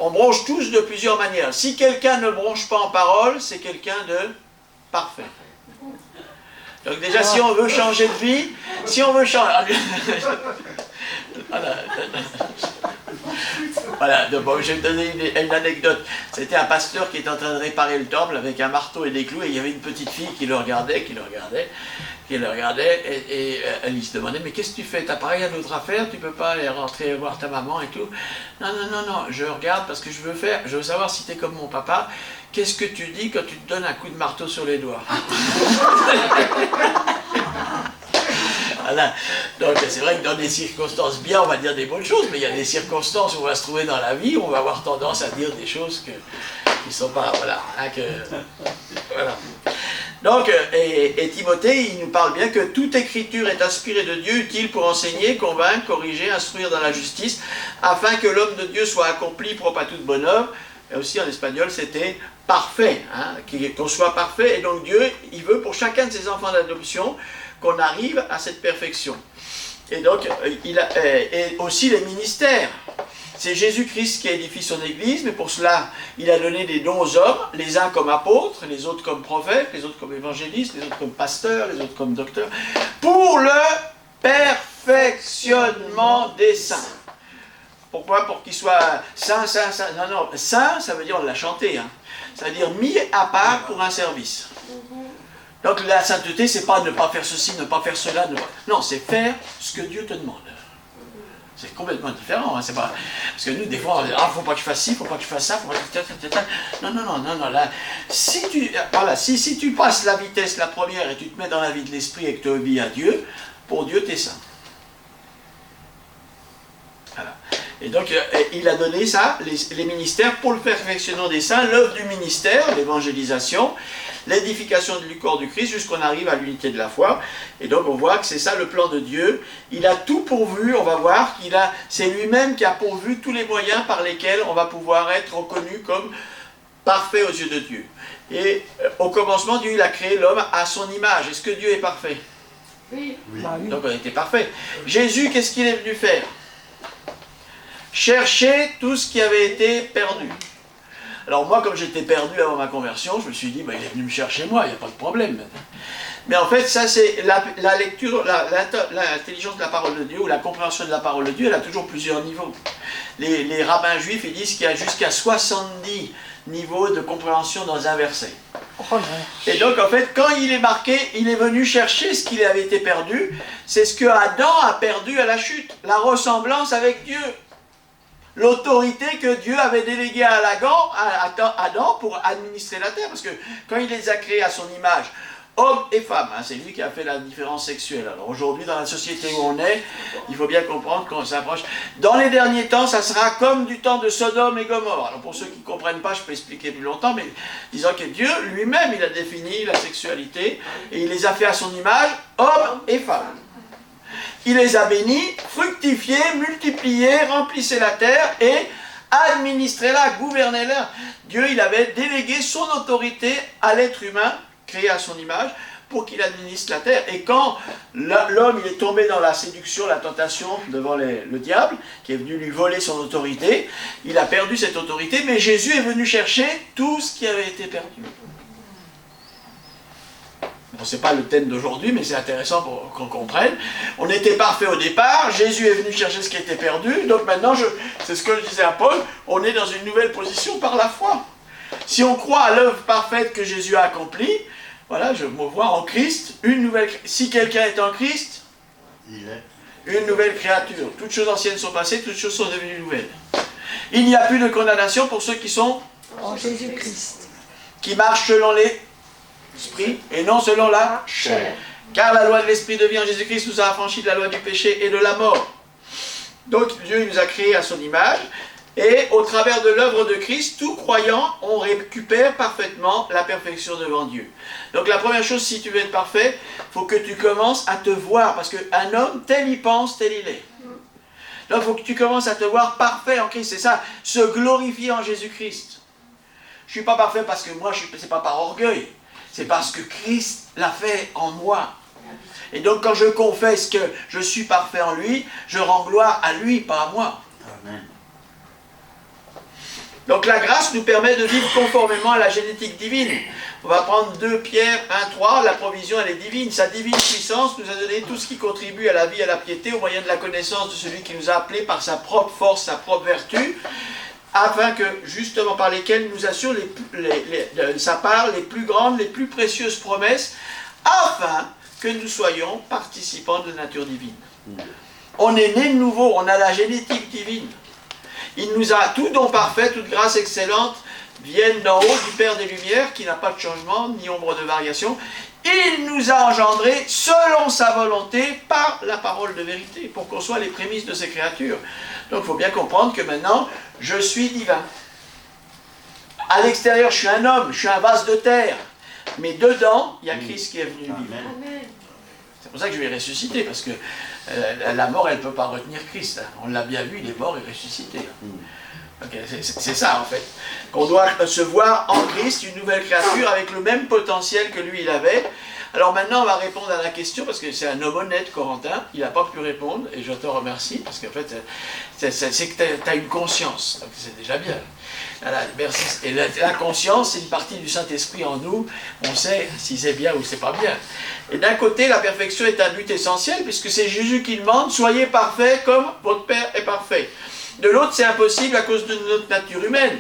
on bronche tous de plusieurs manières. Si quelqu'un ne bronche pas en parole, c'est quelqu'un de parfait. Donc déjà, si on veut changer de vie, si on veut changer... Voilà, bon, je vais vous donner une anecdote. C'était un pasteur qui était en train de réparer le temple avec un marteau et des clous, et il y avait une petite fille qui le regardait, et elle se demandait, mais qu'est-ce que tu fais? T'as pas rien d'autre à faire? Tu peux pas aller rentrer voir ta maman et tout? Non, je regarde parce que je veux savoir si tu es comme mon papa. Qu'est-ce que tu dis quand tu te donnes un coup de marteau sur les doigts? Voilà. Donc c'est vrai que dans des circonstances bien, on va dire des bonnes choses, mais il y a des circonstances où on va se trouver dans la vie, où on va avoir tendance à dire des choses qui ne sont pas... Voilà. Voilà. Donc, et Timothée, il nous parle bien que toute écriture est inspirée de Dieu, utile pour enseigner, convaincre, corriger, instruire dans la justice, afin que l'homme de Dieu soit accompli, propre à toute bonne œuvre. Et aussi en espagnol, c'était parfait, hein, qu'on soit parfait. Et donc Dieu, il veut pour chacun de ses enfants d'adoption qu'on arrive à cette perfection. Et donc, et aussi les ministères. C'est Jésus-Christ qui édifie son Église, mais pour cela, il a donné des dons aux hommes, les uns comme apôtres, les autres comme prophètes, les autres comme évangélistes, les autres comme pasteurs, les autres comme docteurs, pour le perfectionnement des saints. Pourquoi? Pour qu'ils soient saints. Non, saint, ça veut dire, on l'a chanté, hein. Ça veut dire mis à part pour un service. Donc la sainteté, c'est pas ne pas faire ceci, ne pas faire cela, non, c'est faire ce que Dieu te demande. C'est complètement différent, hein, c'est pas... Parce que nous, des fois, on dit, faut pas que je fasse ci, faut pas que je fasse ça, faut pas que... Non, là, si tu passes la vitesse, la première, et tu te mets dans la vie de l'esprit et que tu obéis à Dieu, pour Dieu, tu es saint. Voilà. Et donc, il a donné ça, les ministères, pour le perfectionnement des saints, l'œuvre du ministère, l'évangélisation, l'édification du corps du Christ, jusqu'on arrive à l'unité de la foi. Et donc, on voit que c'est ça le plan de Dieu. Il a tout pourvu, on va voir, c'est lui-même qui a pourvu tous les moyens par lesquels on va pouvoir être reconnu comme parfait aux yeux de Dieu. Et au commencement, Dieu il a créé l'homme à son image. Est-ce que Dieu est parfait? Oui. Donc, on était parfait. Jésus, qu'est-ce qu'il est venu faire? Chercher tout ce qui avait été perdu. Alors moi, comme j'étais perdu avant ma conversion, je me suis dit, il est venu me chercher moi, il n'y a pas de problème. Mais en fait, ça c'est la lecture, l'intelligence de la parole de Dieu, ou la compréhension de la parole de Dieu, elle a toujours plusieurs niveaux. Les rabbins juifs, ils disent qu'il y a jusqu'à 70 niveaux de compréhension dans un verset. Et donc en fait, quand il est marqué, il est venu chercher ce qui avait été perdu, c'est ce que Adam a perdu à la chute, la ressemblance avec Dieu. L'autorité que Dieu avait déléguée à Adam pour administrer la terre. Parce que quand il les a créés à son image, hommes et femmes, hein, c'est lui qui a fait la différence sexuelle. Alors aujourd'hui, dans la société où on est, il faut bien comprendre qu'on s'approche. Dans les derniers temps, ça sera comme du temps de Sodome et Gomorrhe. Alors pour ceux qui ne comprennent pas, je peux expliquer plus longtemps, mais disons que Dieu lui-même, il a défini la sexualité et il les a fait à son image, hommes et femmes. Il les a bénis, fructifiez, multipliez, remplissez la terre et administrez-la, gouvernez-la. Dieu, il avait délégué son autorité à l'être humain, créé à son image, pour qu'il administre la terre. Et quand l'homme il est tombé dans la séduction, la tentation devant le diable, qui est venu lui voler son autorité, il a perdu cette autorité, mais Jésus est venu chercher tout ce qui avait été perdu. Bon, ce n'est pas le thème d'aujourd'hui, mais c'est intéressant pour qu'on comprenne. On était parfait au départ, Jésus est venu chercher ce qui était perdu, donc maintenant, c'est ce que je disais à Paul, on est dans une nouvelle position par la foi. Si on croit à l'œuvre parfaite que Jésus a accomplie, voilà, je me vois en Christ, si quelqu'un est en Christ, il est une nouvelle créature. Toutes choses anciennes sont passées, toutes choses sont devenues nouvelles. Il n'y a plus de condamnation pour ceux qui sont en Jésus-Christ, qui marchent selon l'esprit et non selon la chair. Car la loi de l'esprit de vie en Jésus-Christ nous a affranchis de la loi du péché et de la mort. Donc Dieu nous a créés à son image. Et au travers de l'œuvre de Christ, tout croyant, on récupère parfaitement la perfection devant Dieu. Donc la première chose, si tu veux être parfait, il faut que tu commences à te voir, parce qu'un homme, tel il pense, tel il est. Donc il faut que tu commences à te voir parfait en Christ, c'est ça, se glorifier en Jésus-Christ. Je ne suis pas parfait parce que moi, ce n'est pas par orgueil, C'est parce que Christ l'a fait en moi. Et donc quand je confesse que je suis parfait en lui, je rends gloire à lui, pas à moi. Amen. Donc la grâce nous permet de vivre conformément à la génétique divine. On va prendre 2 Pierre 1,3, la provision elle est divine. Sa divine puissance nous a donné tout ce qui contribue à la vie et à la piété au moyen de la connaissance de celui qui nous a appelés par sa propre force, sa propre vertu, afin que, justement par lesquelles nous assure de sa part les plus grandes, les plus précieuses promesses, afin que nous soyons participants de nature divine. On est né de nouveau, on a la génétique divine. Il nous a tout don parfait, toute grâce excellente, viennent d'en haut du Père des Lumières, qui n'a pas de changement, ni ombre de variation. Il nous a engendrés selon sa volonté, par la parole de vérité, pour qu'on soit les prémices de ses créatures. Donc il faut bien comprendre que maintenant, je suis divin. À l'extérieur, je suis un homme, je suis un vase de terre. Mais dedans, il y a Christ qui est venu vivre. C'est pour ça que je vais ressusciter, parce que la mort, elle ne peut pas retenir Christ. On l'a bien vu, il est mort et ressuscité. Okay, c'est ça, en fait. Qu'on doit se voir en Christ, une nouvelle créature, avec le même potentiel que lui, il avait. Alors maintenant, on va répondre à la question, parce que c'est un homme honnête, Corentin. Il n'a pas pu répondre, et je te remercie, parce qu'en fait, c'est que tu as une conscience. Donc c'est déjà bien. Voilà, merci. Et la conscience, c'est une partie du Saint-Esprit en nous. On sait si c'est bien ou c'est pas bien. Et d'un côté, la perfection est un but essentiel, puisque c'est Jésus qui demande « Soyez parfaits comme votre Père est parfait ». De l'autre, c'est impossible à cause de notre nature humaine.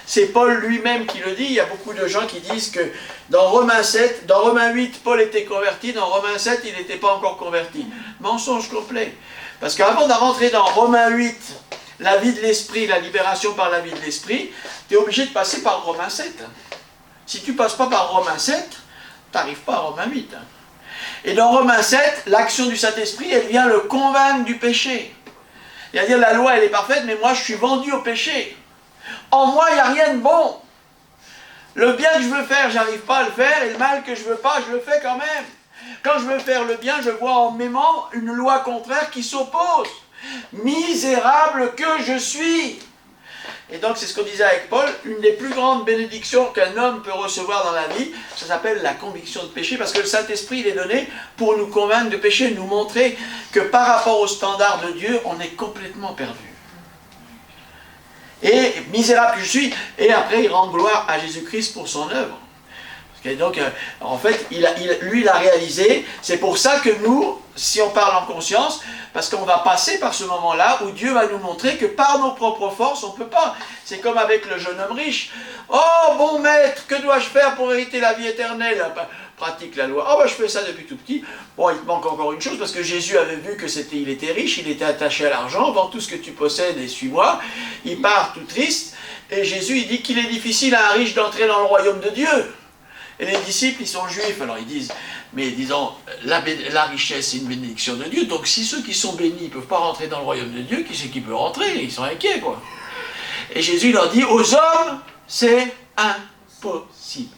C'est Paul lui-même qui le dit. Il y a beaucoup de gens qui disent que dans Romains 7, dans Romains 8, Paul était converti, dans Romains 7, il n'était pas encore converti. Mensonge complet. Parce qu'avant de rentrer dans Romains 8, la vie de l'esprit, la libération par la vie de l'esprit, tu es obligé de passer par Romains 7. Si tu ne passes pas par Romains 7, tu n'arrives pas à Romains 8. Et dans Romains 7, l'action du Saint-Esprit, elle vient le convaincre du péché. C'est-à-dire la loi, elle est parfaite, mais moi, je suis vendu au péché. En moi, il n'y a rien de bon. Le bien que je veux faire, j'arrive pas à le faire, et le mal que je veux pas, je le fais quand même. Quand je veux faire le bien, je vois en m'aimant une loi contraire qui s'oppose. Misérable que je suis. Et donc, c'est ce qu'on disait avec Paul, une des plus grandes bénédictions qu'un homme peut recevoir dans la vie, ça s'appelle la conviction de péché, parce que le Saint-Esprit, il est donné pour nous convaincre de péché, nous montrer que par rapport au standard de Dieu, on est complètement perdu. Et misérable que je suis, et après, il rend gloire à Jésus-Christ pour son œuvre. Donc, en fait, lui, il a réalisé, c'est pour ça que nous, si on parle en conscience, parce qu'on va passer par ce moment-là où Dieu va nous montrer que par nos propres forces, on ne peut pas. C'est comme avec le jeune homme riche. « Oh, bon maître, que dois-je faire pour hériter la vie éternelle ?» Pratique la loi. « Oh, ben, je fais ça depuis tout petit. » Bon, il te manque encore une chose, parce que Jésus avait vu que il était riche, il était attaché à l'argent. « Vends tout ce que tu possèdes et suis-moi. » Il part tout triste, et Jésus, il dit qu'il est difficile à un riche d'entrer dans le royaume de Dieu. Et les disciples, ils sont juifs, alors ils disent, mais disons, la richesse c'est une bénédiction de Dieu, donc si ceux qui sont bénis ne peuvent pas rentrer dans le royaume de Dieu, qui c'est qui peut rentrer? Ils sont inquiets, quoi. Et Jésus leur dit, aux hommes, c'est impossible.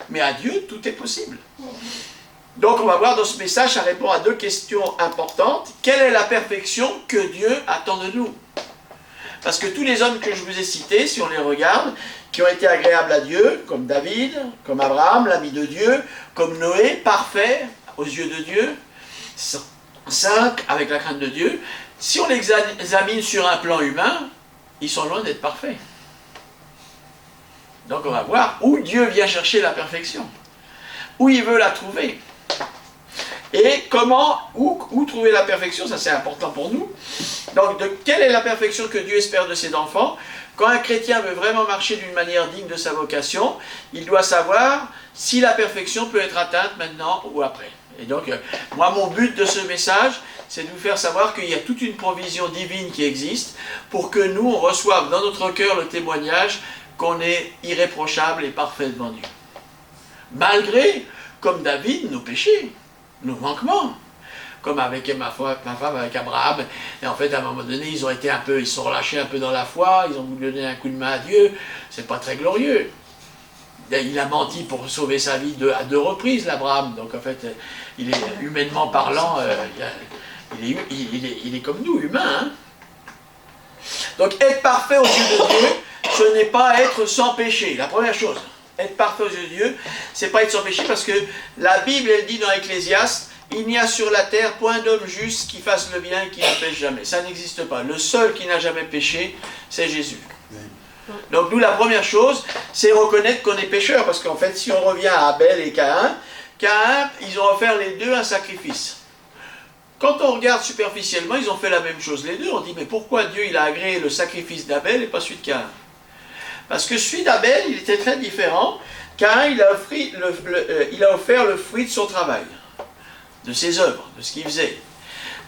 Mais à Dieu, tout est possible. Donc on va voir dans ce message, ça répond à 2 questions importantes. Quelle est la perfection que Dieu attend de nous? Parce que tous les hommes que je vous ai cités, si on les regarde, qui ont été agréables à Dieu, comme David, comme Abraham, l'ami de Dieu, comme Noé, parfait aux yeux de Dieu, simple avec la crainte de Dieu, si on les examine sur un plan humain, ils sont loin d'être parfaits. Donc on va voir où Dieu vient chercher la perfection, où il veut la trouver. Et comment, où trouver la perfection, ça c'est important pour nous. Donc, quelle est la perfection que Dieu espère de ses enfants? Quand un chrétien veut vraiment marcher d'une manière digne de sa vocation, il doit savoir si la perfection peut être atteinte maintenant ou après. Et donc, moi, mon but de ce message, c'est de vous faire savoir qu'il y a toute une provision divine qui existe pour que nous, on reçoive dans notre cœur le témoignage qu'on est irréprochable et parfait devant Dieu. Malgré, comme David, nos péchés, nos manquements. Comme avec ma femme, avec Abraham. Et en fait, à un moment donné, ils sont relâchés un peu dans la foi, ils ont voulu donner un coup de main à Dieu. C'est pas très glorieux. Il a menti pour sauver sa vie à 2 reprises, l'Abraham. Donc en fait, il est humainement parlant, il est comme nous, humain. Hein? Donc être parfait aux yeux de Dieu, ce n'est pas être sans péché, la première chose. être parfait aux yeux de Dieu, c'est pas être sans péché, parce que la Bible, elle dit dans Ecclésiaste, il n'y a sur la terre point d'homme juste qui fasse le bien et qui ne pêche jamais. Ça n'existe pas. Le seul qui n'a jamais péché, c'est Jésus. Donc nous, la première chose, c'est reconnaître qu'on est pécheur, parce qu'en fait, si on revient à Abel et Caïn, ils ont offert les deux un sacrifice. Quand on regarde superficiellement, ils ont fait la même chose les deux. On dit, mais pourquoi Dieu il a agréé le sacrifice d'Abel et pas celui de Caïn? Parce que celui d'Abel, il était très différent. Caïn, il a offert le fruit de son travail, de ses œuvres, de ce qu'il faisait.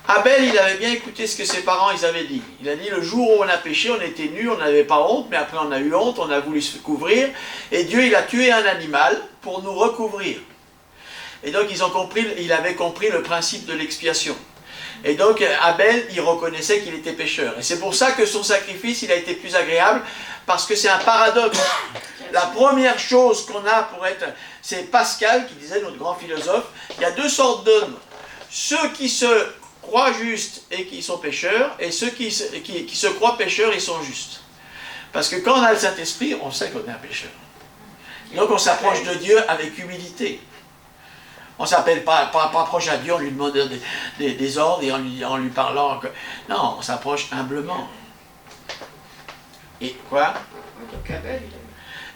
Abel, il avait bien écouté ce que ses parents ils avaient dit. Il a dit, le jour où on a péché, on était nus, on n'avait pas honte, mais après on a eu honte, on a voulu se couvrir, et Dieu, il a tué un animal pour nous recouvrir. Et donc, il avait compris le principe de l'expiation. Et donc, Abel, il reconnaissait qu'il était pécheur. Et c'est pour ça que son sacrifice, il a été plus agréable, parce que c'est un paradoxe. La première chose qu'on a pour être... C'est Pascal qui disait, notre grand philosophe, il y a deux sortes d'hommes. Ceux qui se croient justes et qui sont pécheurs, et ceux qui se croient pécheurs et sont justes. Parce que quand on a le Saint-Esprit, on sait qu'on est un pécheur. Et donc, on s'approche de Dieu avec humilité. On ne s'appelle pas approche à Dieu en lui demandant des ordres et en lui parlant. Non, on s'approche humblement. Et quoi? Donc Abel,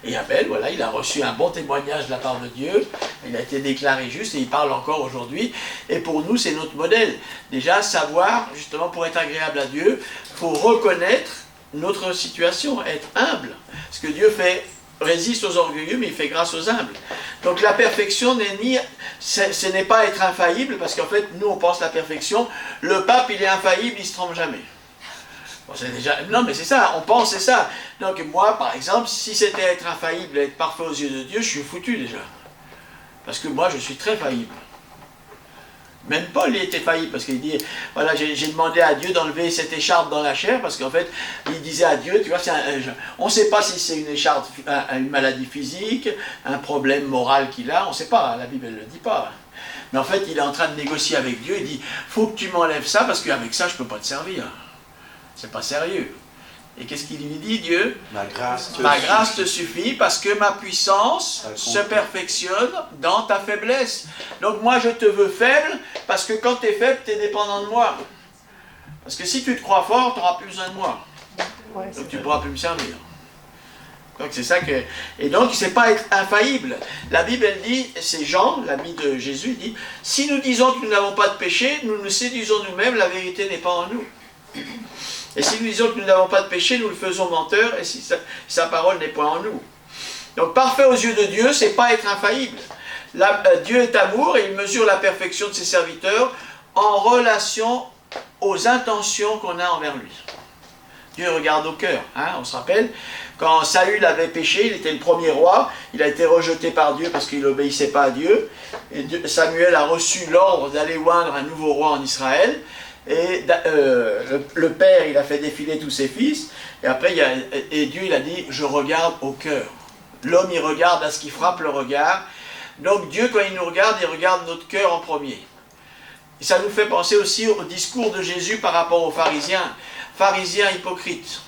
Et Abel, voilà, il a reçu un bon témoignage de la part de Dieu. Il a été déclaré juste et il parle encore aujourd'hui. Et pour nous, c'est notre modèle. Déjà, savoir, justement, pour être agréable à Dieu, il faut reconnaître notre situation, être humble. Ce que Dieu fait résiste aux orgueilleux, mais il fait grâce aux humbles. Donc la perfection ce n'est pas être infaillible, parce qu'en fait, nous on pense la perfection. Le pape, il est infaillible, il ne se trompe jamais. Bon, non, mais c'est ça, on pense c'est ça. Donc moi, par exemple, si c'était être infaillible, être parfait aux yeux de Dieu, je suis foutu déjà. Parce que moi, je suis très faillible. Même Paul, il était faillible, parce qu'il dit, voilà, j'ai demandé à Dieu d'enlever cette écharpe dans la chair, parce qu'en fait, il disait à Dieu, tu vois, on ne sait pas si c'est une écharpe, une maladie physique, un problème moral qu'il a, on ne sait pas, la Bible ne le dit pas. Mais en fait, il est en train de négocier avec Dieu, il dit, faut que tu m'enlèves ça, parce qu'avec ça, je ne peux pas te servir. C'est pas sérieux. Et qu'est-ce qu'il lui dit, Dieu? Ma grâce te suffit, parce que ma puissance se perfectionne dans ta faiblesse. Donc moi, je te veux faible, parce que quand tu es faible, tu es dépendant de moi. Parce que si tu te crois fort, tu n'auras plus besoin de moi. Donc tu ne pourras plus me servir. Donc c'est ça que... Et donc, c'est pas être infaillible. La Bible, elle dit, c'est Jean, l'ami de Jésus, il dit, si nous disons que nous n'avons pas de péché, nous nous séduisons nous-mêmes, la vérité n'est pas en nous. Et si nous disons que nous n'avons pas de péché, nous le faisons menteur, et si sa parole n'est point en nous. Donc parfait aux yeux de Dieu, c'est pas être infaillible. Dieu est amour et il mesure la perfection de ses serviteurs en relation aux intentions qu'on a envers lui. Dieu regarde au cœur, hein, on se rappelle, quand Saül avait péché, il était le premier roi, il a été rejeté par Dieu parce qu'il n'obéissait pas à Dieu, et Samuel a reçu l'ordre d'aller oindre un nouveau roi en Israël, et le père, il a fait défiler tous ses fils, et après, Dieu, il a dit, je regarde au cœur. L'homme, il regarde à ce qui frappe le regard. Donc Dieu, quand il nous regarde, il regarde notre cœur en premier. Et ça nous fait penser aussi au discours de Jésus par rapport aux pharisiens. Pharisiens hypocrites,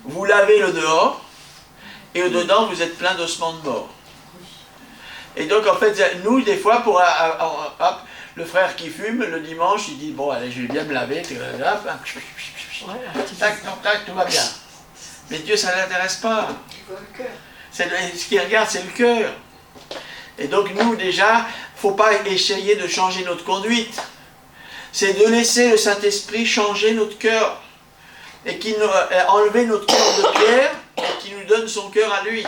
vous lavez le dehors, et au dedans, vous êtes plein d'ossements de mort. Et donc, en fait, nous, des fois, le frère qui fume, le dimanche, il dit, bon, allez, je vais bien me laver, tac, tout va bien. Mais Dieu, ça ne l'intéresse pas. Ce qu'il regarde, c'est le cœur. Et donc, nous, déjà, il ne faut pas essayer de changer notre conduite. C'est de laisser le Saint-Esprit changer notre cœur. Et enlever notre cœur de pierre, et qui nous donne son cœur à lui.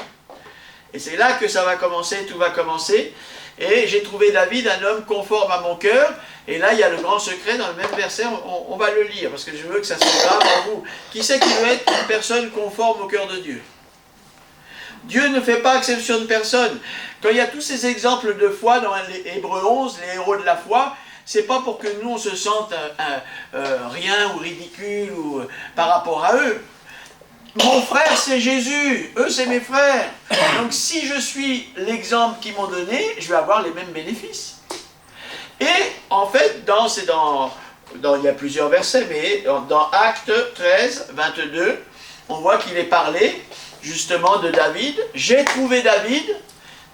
Et c'est là que ça va commencer, tout va commencer. Et j'ai trouvé David, un homme conforme à mon cœur. Et là, il y a le grand secret dans le même verset, on va le lire, parce que je veux que ça se grave en vous. Qui c'est qui veut être une personne conforme au cœur de Dieu? Dieu ne fait pas exception de personne. Quand il y a tous ces exemples de foi dans les Hébreux 11, les héros de la foi, c'est pas pour que nous on se sente rien ou ridicule ou, par rapport à eux. Mon frère c'est Jésus, eux c'est mes frères. Donc si je suis l'exemple qu'ils m'ont donné, je vais avoir les mêmes bénéfices. Et en fait, il y a plusieurs versets, mais dans Actes 13, 22, on voit qu'il est parlé justement de David. J'ai trouvé David,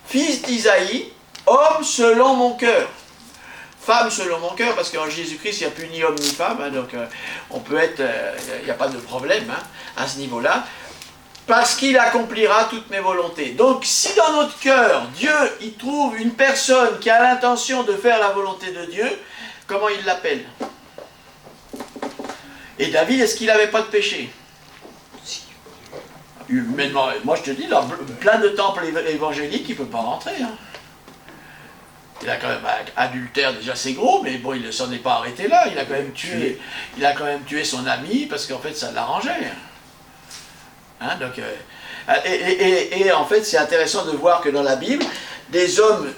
fils d'Isaïe, homme selon mon cœur. Femme selon mon cœur, parce qu'en Jésus-Christ, il n'y a plus ni homme ni femme, hein, donc on peut être, il n'y a pas de problème hein, à ce niveau-là, parce qu'il accomplira toutes mes volontés. Donc si dans notre cœur, Dieu, il trouve une personne qui a l'intention de faire la volonté de Dieu, comment il l'appelle? Et David, est-ce qu'il n'avait pas de péché? Humainement, moi je te dis, dans plein de temples évangéliques, il ne peut pas rentrer. Hein. Il a quand même adultère, déjà c'est gros, mais bon, il ne s'en est pas arrêté là. Il a quand même tué son ami parce qu'en fait ça l'arrangeait. Hein, donc, et en fait c'est intéressant de voir que dans la Bible, des hommes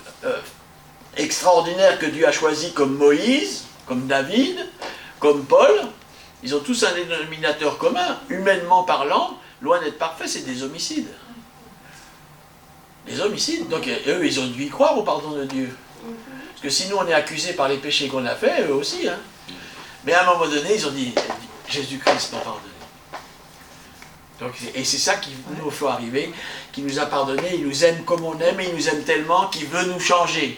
extraordinaires que Dieu a choisis comme Moïse, comme David, comme Paul, ils ont tous un dénominateur commun, humainement parlant, loin d'être parfait, c'est des homicides. Des homicides. Donc eux, ils ont dû y croire au pardon de Dieu. Parce que sinon on est accusé par les péchés qu'on a faits, eux aussi. Hein. Mais à un moment donné, ils ont dit, Jésus-Christ m'a pardonné. Donc, et c'est ça qui nous faut arriver, qui nous a pardonné, il nous aime comme on aime, et il nous aime tellement qu'il veut nous changer.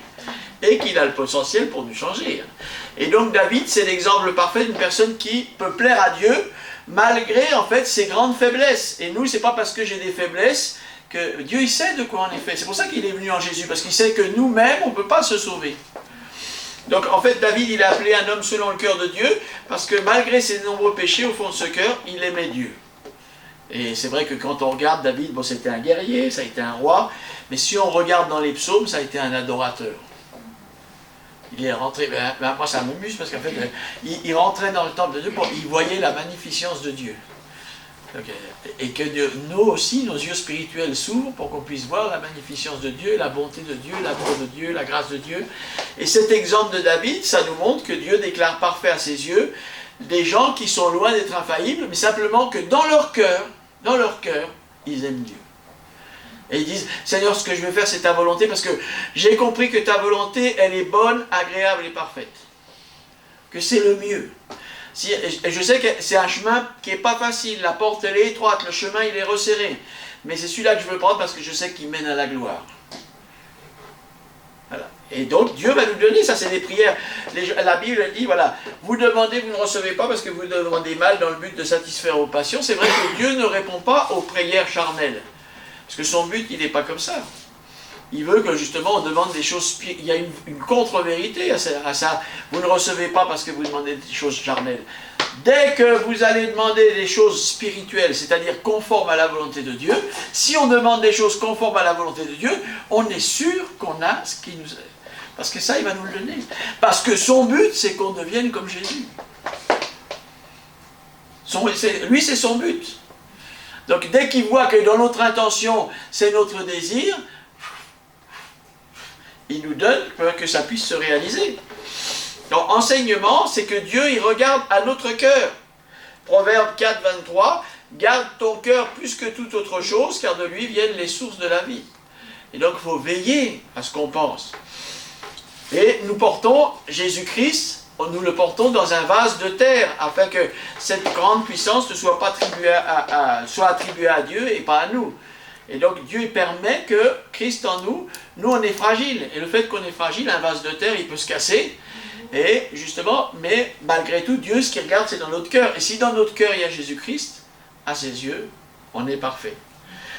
Et qu'il a le potentiel pour nous changer. Et donc David, c'est l'exemple parfait d'une personne qui peut plaire à Dieu, malgré en fait ses grandes faiblesses. Et nous, c'est pas parce que j'ai des faiblesses que Dieu il sait de quoi on est fait. C'est pour ça qu'il est venu en Jésus, parce qu'il sait que nous-mêmes, on ne peut pas se sauver. Donc en fait, David, il a appelé un homme selon le cœur de Dieu, parce que malgré ses nombreux péchés, au fond de ce cœur, il aimait Dieu. Et c'est vrai que quand on regarde David, bon, c'était un guerrier, ça a été un roi, mais si on regarde dans les psaumes, ça a été un adorateur. Il est rentré, moi ça m'amuse parce qu'en fait, il rentrait dans le temple de Dieu, il voyait la magnificence de Dieu. Donc, et que nous aussi, nos yeux spirituels s'ouvrent pour qu'on puisse voir la magnificence de Dieu, la bonté de Dieu, l'amour de Dieu, la grâce de Dieu. Et cet exemple de David, ça nous montre que Dieu déclare parfait à ses yeux des gens qui sont loin d'être infaillibles, mais simplement que dans leur cœur, ils aiment Dieu. Et ils disent, Seigneur, ce que je veux faire, c'est ta volonté, parce que j'ai compris que ta volonté, elle est bonne, agréable et parfaite. Que c'est le mieux. Je sais que c'est un chemin qui n'est pas facile, la porte elle est étroite, le chemin il est resserré. Mais c'est celui-là que je veux prendre parce que je sais qu'il mène à la gloire. Voilà. Et donc Dieu va nous donner, ça c'est des prières. La Bible dit, voilà, vous demandez, vous ne recevez pas parce que vous demandez mal dans le but de satisfaire vos passions. C'est vrai que Dieu ne répond pas aux prières charnelles. Parce que son but, il n'est pas comme ça. Il veut que justement on demande des choses spirituelles. Il y a une contre-vérité à ça. Vous ne recevez pas parce que vous demandez des choses charnelles. Dès que vous allez demander des choses spirituelles, c'est-à-dire conformes à la volonté de Dieu, si on demande des choses conformes à la volonté de Dieu, on est sûr qu'on a ce qui nous... Parce que ça, il va nous le donner. Parce que son but, c'est qu'on devienne comme Jésus. Lui, c'est son but. Donc dès qu'il voit que dans notre intention, c'est notre désir, il nous donne pour que ça puisse se réaliser. Donc enseignement, c'est que Dieu, il regarde à notre cœur. Proverbe 4, 23, garde ton cœur plus que toute autre chose, car de lui viennent les sources de la vie. Et donc il faut veiller à ce qu'on pense. Et nous portons Jésus-Christ, nous le portons dans un vase de terre, afin que cette grande puissance ne soit pas attribuée à Dieu et pas à nous. Et donc Dieu permet que Christ en nous, nous on est fragile. Et le fait qu'on est fragile, un vase de terre, il peut se casser. Et justement, mais malgré tout, Dieu, ce qu'il regarde, c'est dans notre cœur. Et si dans notre cœur, il y a Jésus-Christ, à ses yeux, on est parfait.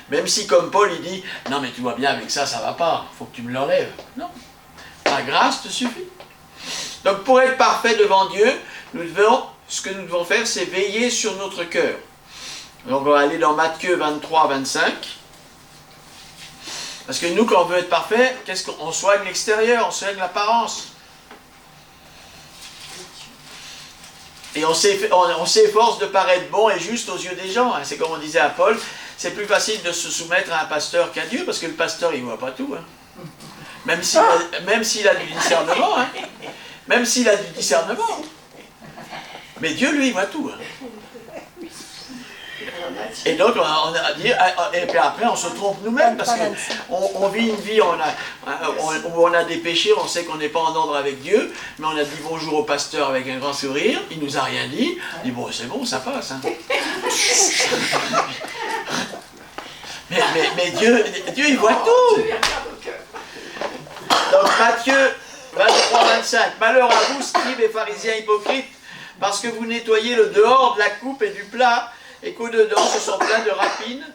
Même si, comme Paul, il dit, non mais tu vois bien, avec ça, ça ne va pas, il faut que tu me l'enlèves. Non, la grâce te suffit. Donc pour être parfait devant Dieu, ce que nous devons faire, c'est veiller sur notre cœur. Donc on va aller dans Matthieu 23, 25. Parce que nous, quand on veut être parfait, qu'est-ce qu'on soigne l'extérieur, on soigne l'apparence. Et on s'efforce de paraître bon et juste aux yeux des gens. C'est comme on disait à Paul, c'est plus facile de se soumettre à un pasteur qu'à Dieu, parce que le pasteur, il ne voit pas tout. Hein. Même s'il a du discernement. Hein. Même s'il a du discernement. Mais Dieu, lui, il voit tout. Hein. Et donc, on a dit, et puis après, on se trompe nous-mêmes, parce qu'on vit une vie, où on a des péchés, on sait qu'on n'est pas en ordre avec Dieu, mais on a dit bonjour au pasteur avec un grand sourire, il nous a rien dit, on dit bon, c'est bon, ça passe. Hein. Mais Dieu, il voit tout. Dieu, il regarde au cœur. Donc Matthieu 23, 25. Malheur à vous, scribes et pharisiens hypocrites, parce que vous nettoyez le dehors de la coupe et du plat, et qu'au-dedans, ce sont pleins de rapines,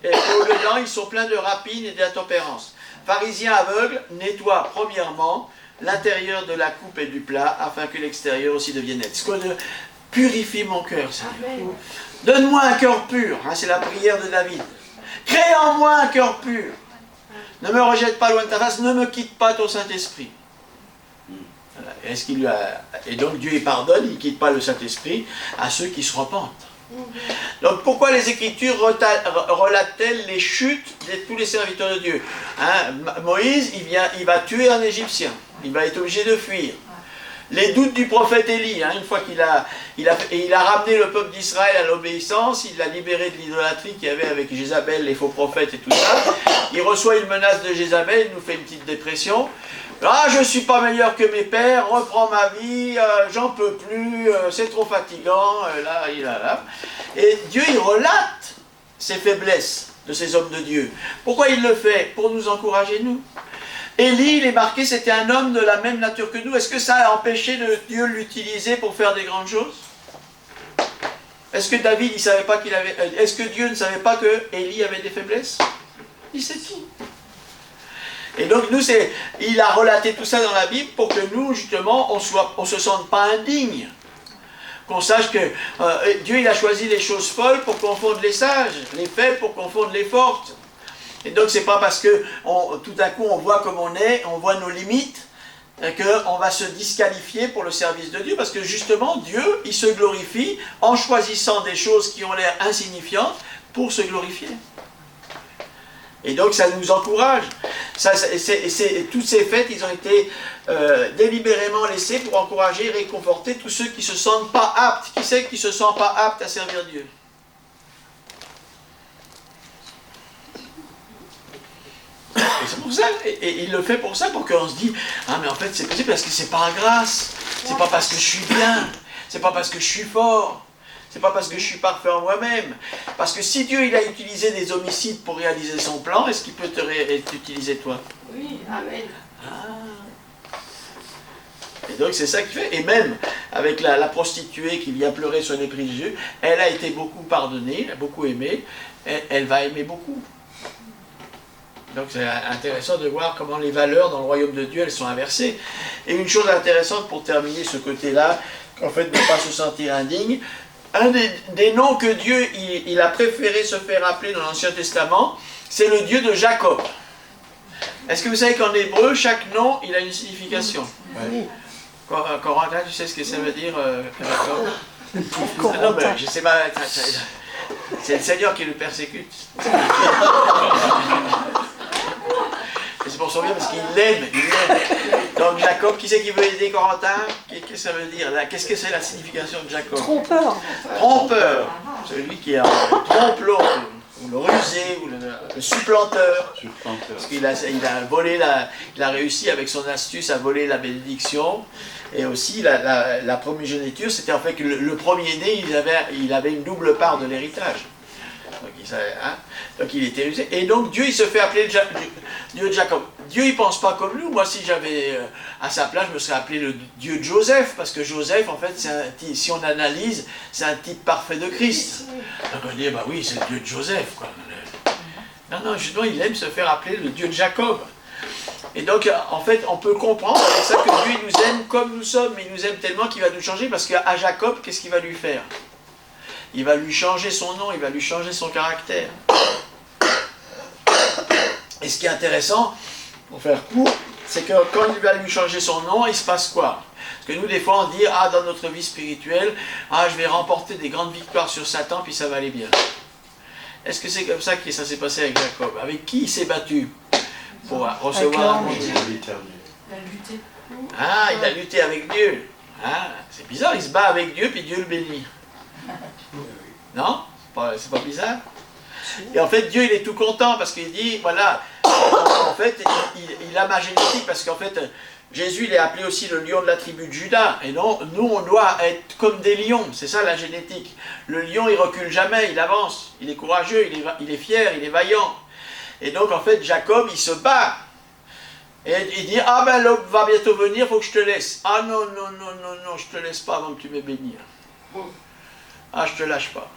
et qu'au-dedans, ils sont pleins de rapines et d'intempérance. Pharisiens aveugles, nettoient premièrement l'intérieur de la coupe et du plat, afin que l'extérieur aussi devienne net. Ce qu'on purifie mon cœur, Seigneur. Amen. Donne-moi un cœur pur, hein, c'est la prière de David. Crée en moi un cœur pur. Ne me rejette pas loin de ta face, ne me quitte pas ton Saint-Esprit. Voilà. Est-ce qu'il lui a... Et donc Dieu il pardonne, il ne quitte pas le Saint-Esprit à ceux qui se repentent. Donc pourquoi les Écritures relatent-elles les chutes de tous les serviteurs de Dieu, hein, Moïse, il va tuer un Égyptien, il va être obligé de fuir. Les doutes du prophète Élie, hein, une fois qu'il a ramené le peuple d'Israël à l'obéissance, il l'a libéré de l'idolâtrie qu'il y avait avec Jézabel, les faux prophètes et tout ça. Il reçoit une menace de Jézabel, il nous fait une petite dépression. Ah, je ne suis pas meilleur que mes pères, reprends ma vie, j'en peux plus, c'est trop fatigant, là. Et Dieu, il relate ces faiblesses de ces hommes de Dieu. Pourquoi il le fait? Pour nous encourager, nous. Élie, il est marqué, c'était un homme de la même nature que nous. Est-ce que ça a empêché Dieu de l'utiliser pour faire des grandes choses? Est-ce que David, il savait pas qu'il avait... Est-ce que Dieu ne savait pas que Élie avait des faiblesses? Il sait tout. Et donc, nous, il a relaté tout ça dans la Bible pour que nous, justement, on se sente pas indignes. Qu'on sache que Dieu, il a choisi les choses folles pour confondre les sages, les faibles pour confondre les fortes. Et donc, c'est pas parce que tout à coup, on voit comme on est, on voit nos limites, qu'on va se disqualifier pour le service de Dieu. Parce que justement, Dieu, il se glorifie en choisissant des choses qui ont l'air insignifiantes pour se glorifier. Et donc ça nous encourage. Toutes ces fêtes, ils ont été délibérément laissées pour encourager et réconforter tous ceux qui ne se sentent pas aptes. Qui c'est qui ne se sent pas apte à servir Dieu? Et c'est pour ça, et il le fait pour ça, pour qu'on se dise, ah mais en fait c'est possible parce que c'est par grâce, c'est pas parce que je suis bien, c'est pas parce que je suis fort. C'est pas parce que je suis parfait en moi-même. Parce que si Dieu il a utilisé des homicides pour réaliser son plan, est-ce qu'il peut t'utiliser toi? Oui, amen. Ah. Et donc c'est ça qu'il fait. Et même avec la prostituée qui vient pleurer sur les prix de Dieu, elle a été beaucoup pardonnée, elle a beaucoup aimé, elle va aimer beaucoup. Donc c'est intéressant de voir comment les valeurs dans le royaume de Dieu, elles sont inversées. Et une chose intéressante pour terminer ce côté-là, qu'en fait de ne pas se sentir indigne, un des noms que Dieu il a préféré se faire appeler dans l'Ancien Testament, c'est le Dieu de Jacob. Est-ce que vous savez qu'en hébreu, chaque nom, il a une signification? Oui. Corentin, tu sais ce que ça veut dire, Jacob? Non, mais je sais pas. C'est le Seigneur qui le persécute. Et c'est pour son bien parce qu'il l'aime, Donc Jacob, qui c'est qui veut aider Corentin? Qu'est-ce que ça veut dire? Qu'est-ce que c'est la signification de Jacob? Trompeur. Trompeur. Celui qui trompe l'autre, ou le rusé, ou le supplanteur. Parce qu'il a volé, il a réussi avec son astuce à voler la bénédiction. Et aussi la primogéniture, c'était en fait que le premier-né, il avait une double part de l'héritage. Donc il était rusé. Et donc Dieu, il se fait appeler Dieu de Jacob. Dieu, il ne pense pas comme nous. Moi, si j'avais à sa place, je me serais appelé le Dieu de Joseph. Parce que Joseph, en fait, si on analyse, c'est un type parfait de Christ. Donc on dit, bah oui, c'est le Dieu de Joseph, quoi. Non, justement, il aime se faire appeler le Dieu de Jacob. Et donc, en fait, on peut comprendre avec ça que Dieu nous aime comme nous sommes, mais il nous aime tellement qu'il va nous changer, parce qu'à Jacob, qu'est-ce qu'il va lui faire? Il va lui changer son nom, il va lui changer son caractère. Et ce qui est intéressant, pour faire court, c'est que quand il va lui changer son nom, il se passe quoi? Parce que nous, des fois, on dit, dans notre vie spirituelle, je vais remporter des grandes victoires sur Satan, puis ça va aller bien. Est-ce que c'est comme ça que ça s'est passé avec Jacob? Avec qui il s'est battu pour recevoir l'amour de Dieu? Il a lutté. Il a lutté avec Dieu. C'est bizarre, il se bat avec Dieu, puis Dieu le bénit. Non? C'est pas bizarre? Et en fait, Dieu, il est tout content, parce qu'il dit, voilà, en fait, il a ma génétique, parce qu'en fait, Jésus, il est appelé aussi le lion de la tribu de Juda. Et non, nous, on doit être comme des lions. C'est ça la génétique. Le lion, il recule jamais, il avance. Il est courageux, il est fier, il est vaillant. Et donc, en fait, Jacob, il se bat. Et il dit, ah ben l'homme va bientôt venir, il faut que je te laisse. Ah non, non, non, non, non, je te laisse pas avant que tu m'aies béni. Ah, je te lâche pas.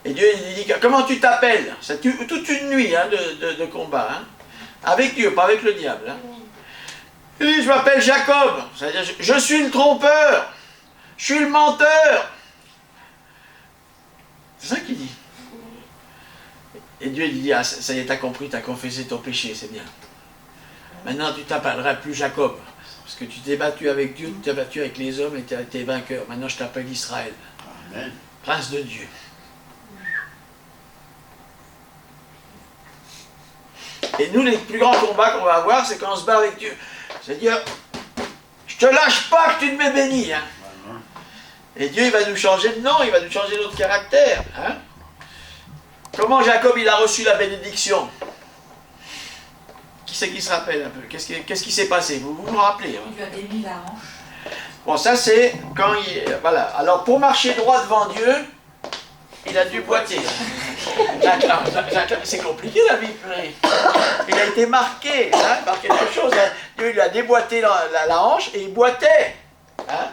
Et Dieu, il dit, comment tu t'appelles? C'est toute une nuit hein, de combat. Hein, avec Dieu, pas avec le diable. Hein. Il dit, je m'appelle Jacob. C'est-à-dire, je suis le trompeur. Je suis le menteur. C'est ça qu'il dit. Et Dieu il dit, ah, ça y est, t'as compris, t'as confessé ton péché, c'est bien. Maintenant, tu t'appelleras plus Jacob. Parce que tu t'es battu avec Dieu, tu t'es battu avec les hommes et tu as été vainqueur. Maintenant, je t'appelle Israël. Amen. Prince de Dieu. Et nous, les plus grands combats qu'on va avoir, c'est quand on se bat avec Dieu. C'est-à-dire, je te lâche pas que tu ne m'aies béni. Hein. Et Dieu, il va nous changer de nom, il va nous changer notre caractère. Hein. Comment Jacob, il a reçu la bénédiction? Qui c'est qui se rappelle un peu? Qu'est-ce qui s'est passé? Vous vous rappelez? Hein? Il lui a démis la hanche. Bon, ça c'est quand il... Voilà. Alors, pour marcher droit devant Dieu, il a dû boiter. C'est compliqué la vie. Il a été marqué hein, par quelque chose. Hein. Dieu lui a déboîté la hanche et il boitait. Hein,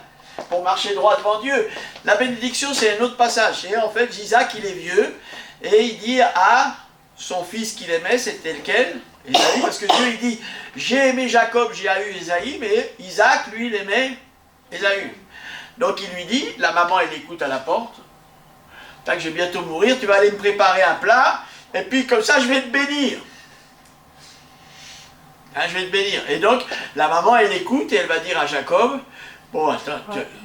pour marcher droit devant Dieu. La bénédiction, c'est un autre passage. Et en fait, Isaac, il est vieux. Et il dit à son fils qu'il aimait, c'était lequel? Ésaü, parce que Dieu, il dit, j'ai aimé Jacob, j'ai eu Ésaü, mais Isaac, lui, il aimait Ésaü. Donc il lui dit, la maman, elle écoute à la porte, tac, je vais bientôt mourir, tu vas aller me préparer un plat, et puis comme ça, je vais te bénir. Hein, je vais te bénir. Et donc, la maman, elle écoute, et elle va dire à Jacob, bon, attends,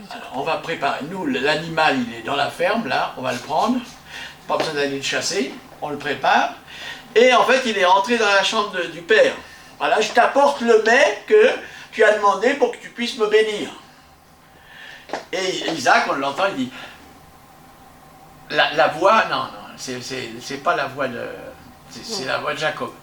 alors, on va préparer, nous, l'animal, il est dans la ferme, là, on va le prendre, pas besoin d'aller le chasser, on le prépare, et en fait, il est rentré dans la chambre du père. Voilà, je t'apporte le mets que tu as demandé pour que tu puisses me bénir. Et Isaac, on l'entend, il dit, la voix, non, c'est pas la voix de... C'est la voix de Jacob.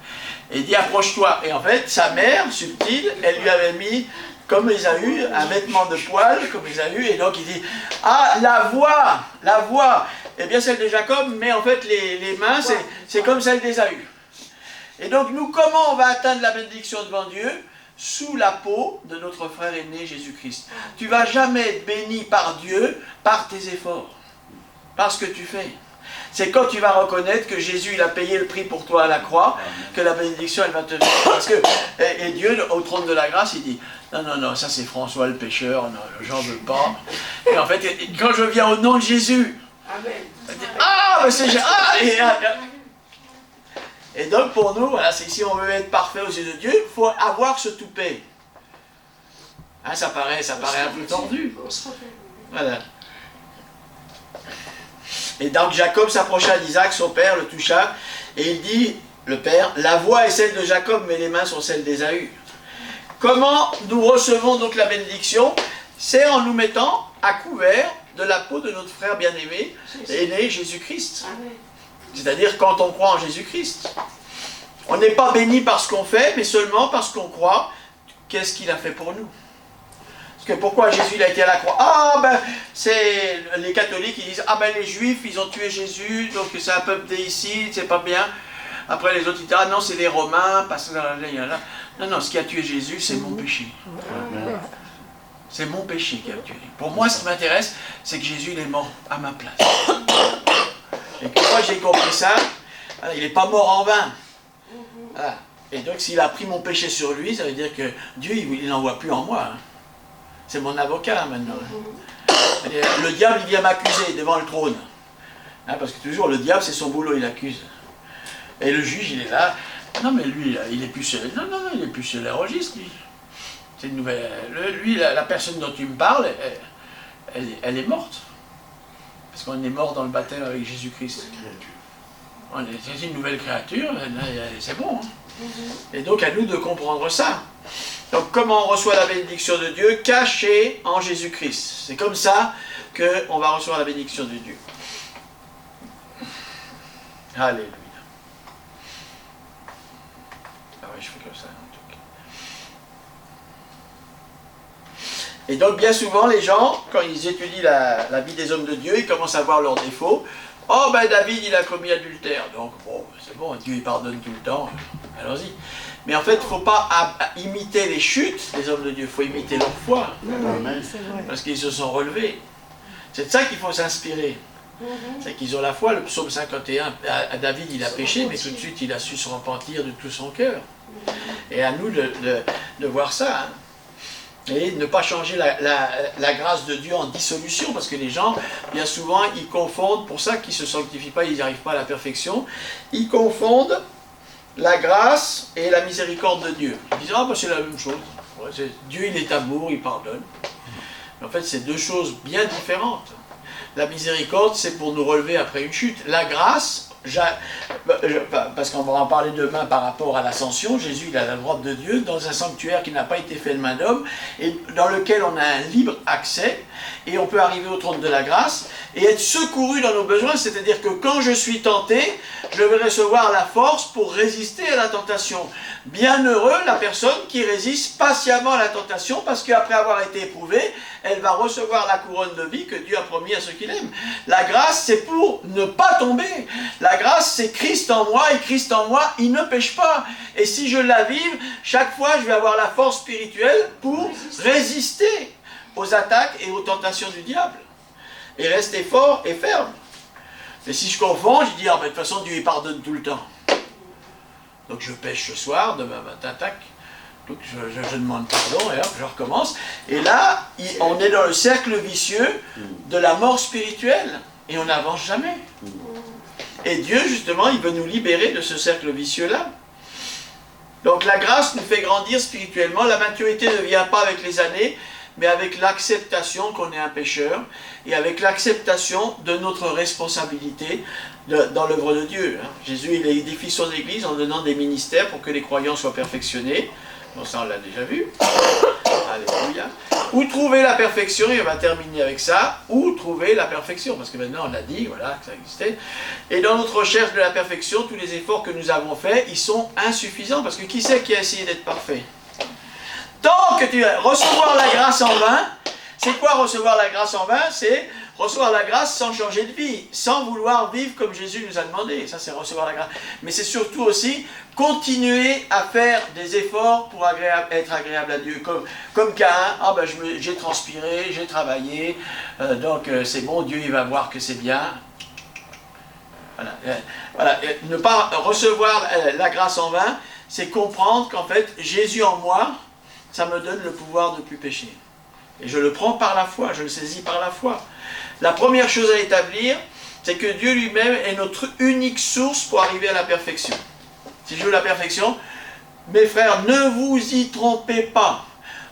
Et il dit, approche-toi. Et en fait, sa mère, subtile, elle lui avait mis, comme Ésaü, un vêtement de poil, comme Ésaü, et donc il dit, ah, la voix, eh bien celle de Jacob, mais en fait les mains, c'est comme celle d'Ésaü. Et donc nous, comment on va atteindre la bénédiction devant Dieu? Sous la peau de notre frère aîné Jésus-Christ. Tu ne vas jamais être béni par Dieu par tes efforts, par ce que tu fais. C'est quand tu vas reconnaître que Jésus, il a payé le prix pour toi à la croix, que la bénédiction, elle va te venir. Parce que, et Dieu, au trône de la grâce, il dit, non, non, non, ça c'est François le pécheur, non, j'en veux pas. Et en fait, quand je viens au nom de Jésus, ah, mais c'est... Et donc pour nous, voilà, si on veut être parfait aux yeux de Dieu, il faut avoir ce toupet. Hein, ça paraît un peu tordu. Voilà. Et donc Jacob s'approcha d'Isaac, son père, le toucha, et il dit, le père, la voix est celle de Jacob, mais les mains sont celles d'Ésaü. Comment nous recevons donc la bénédiction? C'est en nous mettant à couvert de la peau de notre frère bien-aimé, aîné Jésus-Christ. C'est-à-dire quand on croit en Jésus-Christ. On n'est pas béni par ce qu'on fait, mais seulement parce qu'on croit qu'est-ce qu'il a fait pour nous. Parce que pourquoi Jésus il a été à la croix? Ah ben, c'est les catholiques qui disent, ah ben les juifs ils ont tué Jésus, donc c'est un peuple déicide, c'est pas bien. Après les autres ils disent, ah non c'est les Romains, parce que là. Non, non, ce qui a tué Jésus c'est mon péché. C'est mon péché qui a tué. Pour moi ce qui m'intéresse, c'est que Jésus il est mort à ma place. Et que moi j'ai compris ça, il n'est pas mort en vain. Voilà. Et donc s'il a pris mon péché sur lui, ça veut dire que Dieu il n'en voit plus en moi. Hein. C'est mon avocat maintenant. Hein. Le diable il vient m'accuser devant le trône. Hein, parce que toujours le diable c'est son boulot, il accuse. Et le juge il est là, non mais lui il est plus sur les... Non, il est plus sur les registres lui. C'est une nouvelle... Lui, la personne dont tu me parles, elle est morte. Parce qu'on est mort dans le baptême avec Jésus-Christ. C'est une nouvelle créature, c'est bon. Hein. Et donc à nous de comprendre ça. Donc comment on reçoit la bénédiction de Dieu? Cachée en Jésus-Christ. C'est comme ça qu'on va recevoir la bénédiction de Dieu. Alléluia. Ah oui, je fais comme ça. En tout cas. Et donc bien souvent les gens, quand ils étudient la vie des hommes de Dieu, ils commencent à voir leurs défauts. Oh ben David il a commis adultère, donc bon c'est bon, Dieu il pardonne tout le temps, allons-y. Mais en fait il ne faut pas imiter les chutes des hommes de Dieu, il faut imiter leur foi. Amen. Parce qu'ils se sont relevés. C'est de ça qu'il faut s'inspirer. C'est qu'ils ont la foi. Le psaume 51, à David il a péché, mais tout de suite il a su se repentir de tout son cœur. Et à nous de voir ça. Hein. Et ne pas changer la grâce de Dieu en dissolution, parce que les gens, bien souvent, ils confondent, pour ça qu'ils ne se sanctifient pas, ils n'y arrivent pas à la perfection, ils confondent la grâce et la miséricorde de Dieu. Ils disent, ah ben c'est la même chose. Ouais, Dieu il est amour, il pardonne. Mais en fait, c'est deux choses bien différentes. La miséricorde, c'est pour nous relever après une chute. La grâce, parce qu'on va en parler demain par rapport à l'ascension, Jésus il est à la droite de Dieu, dans un sanctuaire qui n'a pas été fait de main d'homme, et dans lequel on a un libre accès, et on peut arriver au trône de la grâce, et être secouru dans nos besoins, c'est-à-dire que quand je suis tenté, je vais recevoir la force pour résister à la tentation. Bienheureux la personne qui résiste patiemment à la tentation, parce qu'après avoir été éprouvée, elle va recevoir la couronne de vie que Dieu a promis à ceux qui l'aiment. La grâce, c'est pour ne pas tomber. La grâce, c'est Christ en moi, et Christ en moi, il ne pêche pas. Et si je la vive, chaque fois, je vais avoir la force spirituelle pour résister aux attaques et aux tentations du diable. Et rester fort et ferme. Mais si je confonds, je dis, ah ben de toute façon, Dieu il pardonne tout le temps. Donc je pêche ce soir, demain matin, tac. Donc je demande pardon et hop, je recommence. Et là, on est dans le cercle vicieux de la mort spirituelle. Et on n'avance jamais. Et Dieu, justement, il veut nous libérer de ce cercle vicieux-là. Donc la grâce nous fait grandir spirituellement. La maturité ne vient pas avec les années, mais avec l'acceptation qu'on est un pécheur et avec l'acceptation de notre responsabilité dans l'œuvre de Dieu. Jésus, il édifie son Église en donnant des ministères pour que les croyants soient perfectionnés. Bon, ça, on l'a déjà vu. Alléluia. Où trouver la perfection, et on va terminer avec ça, où trouver la perfection, parce que maintenant on l'a dit, voilà, que ça existait. Et dans notre recherche de la perfection, tous les efforts que nous avons faits, ils sont insuffisants, parce que qui c'est qui a essayé d'être parfait? Tant que tu vas recevoir la grâce en vain, c'est quoi recevoir la grâce en vain? C'est recevoir la grâce sans changer de vie, sans vouloir vivre comme Jésus nous a demandé. Ça, c'est recevoir la grâce. Mais c'est surtout aussi continuer à faire des efforts pour être agréable à Dieu. Comme Caïn, ah ben j'ai transpiré, j'ai travaillé, donc c'est bon, Dieu il va voir que c'est bien. Voilà. Ne pas recevoir la grâce en vain, c'est comprendre qu'en fait, Jésus en moi, ça me donne le pouvoir de ne plus pécher. Et je le prends par la foi, je le saisis par la foi. La première chose à établir, c'est que Dieu lui-même est notre unique source pour arriver à la perfection. Si je veux la perfection, mes frères, ne vous y trompez pas.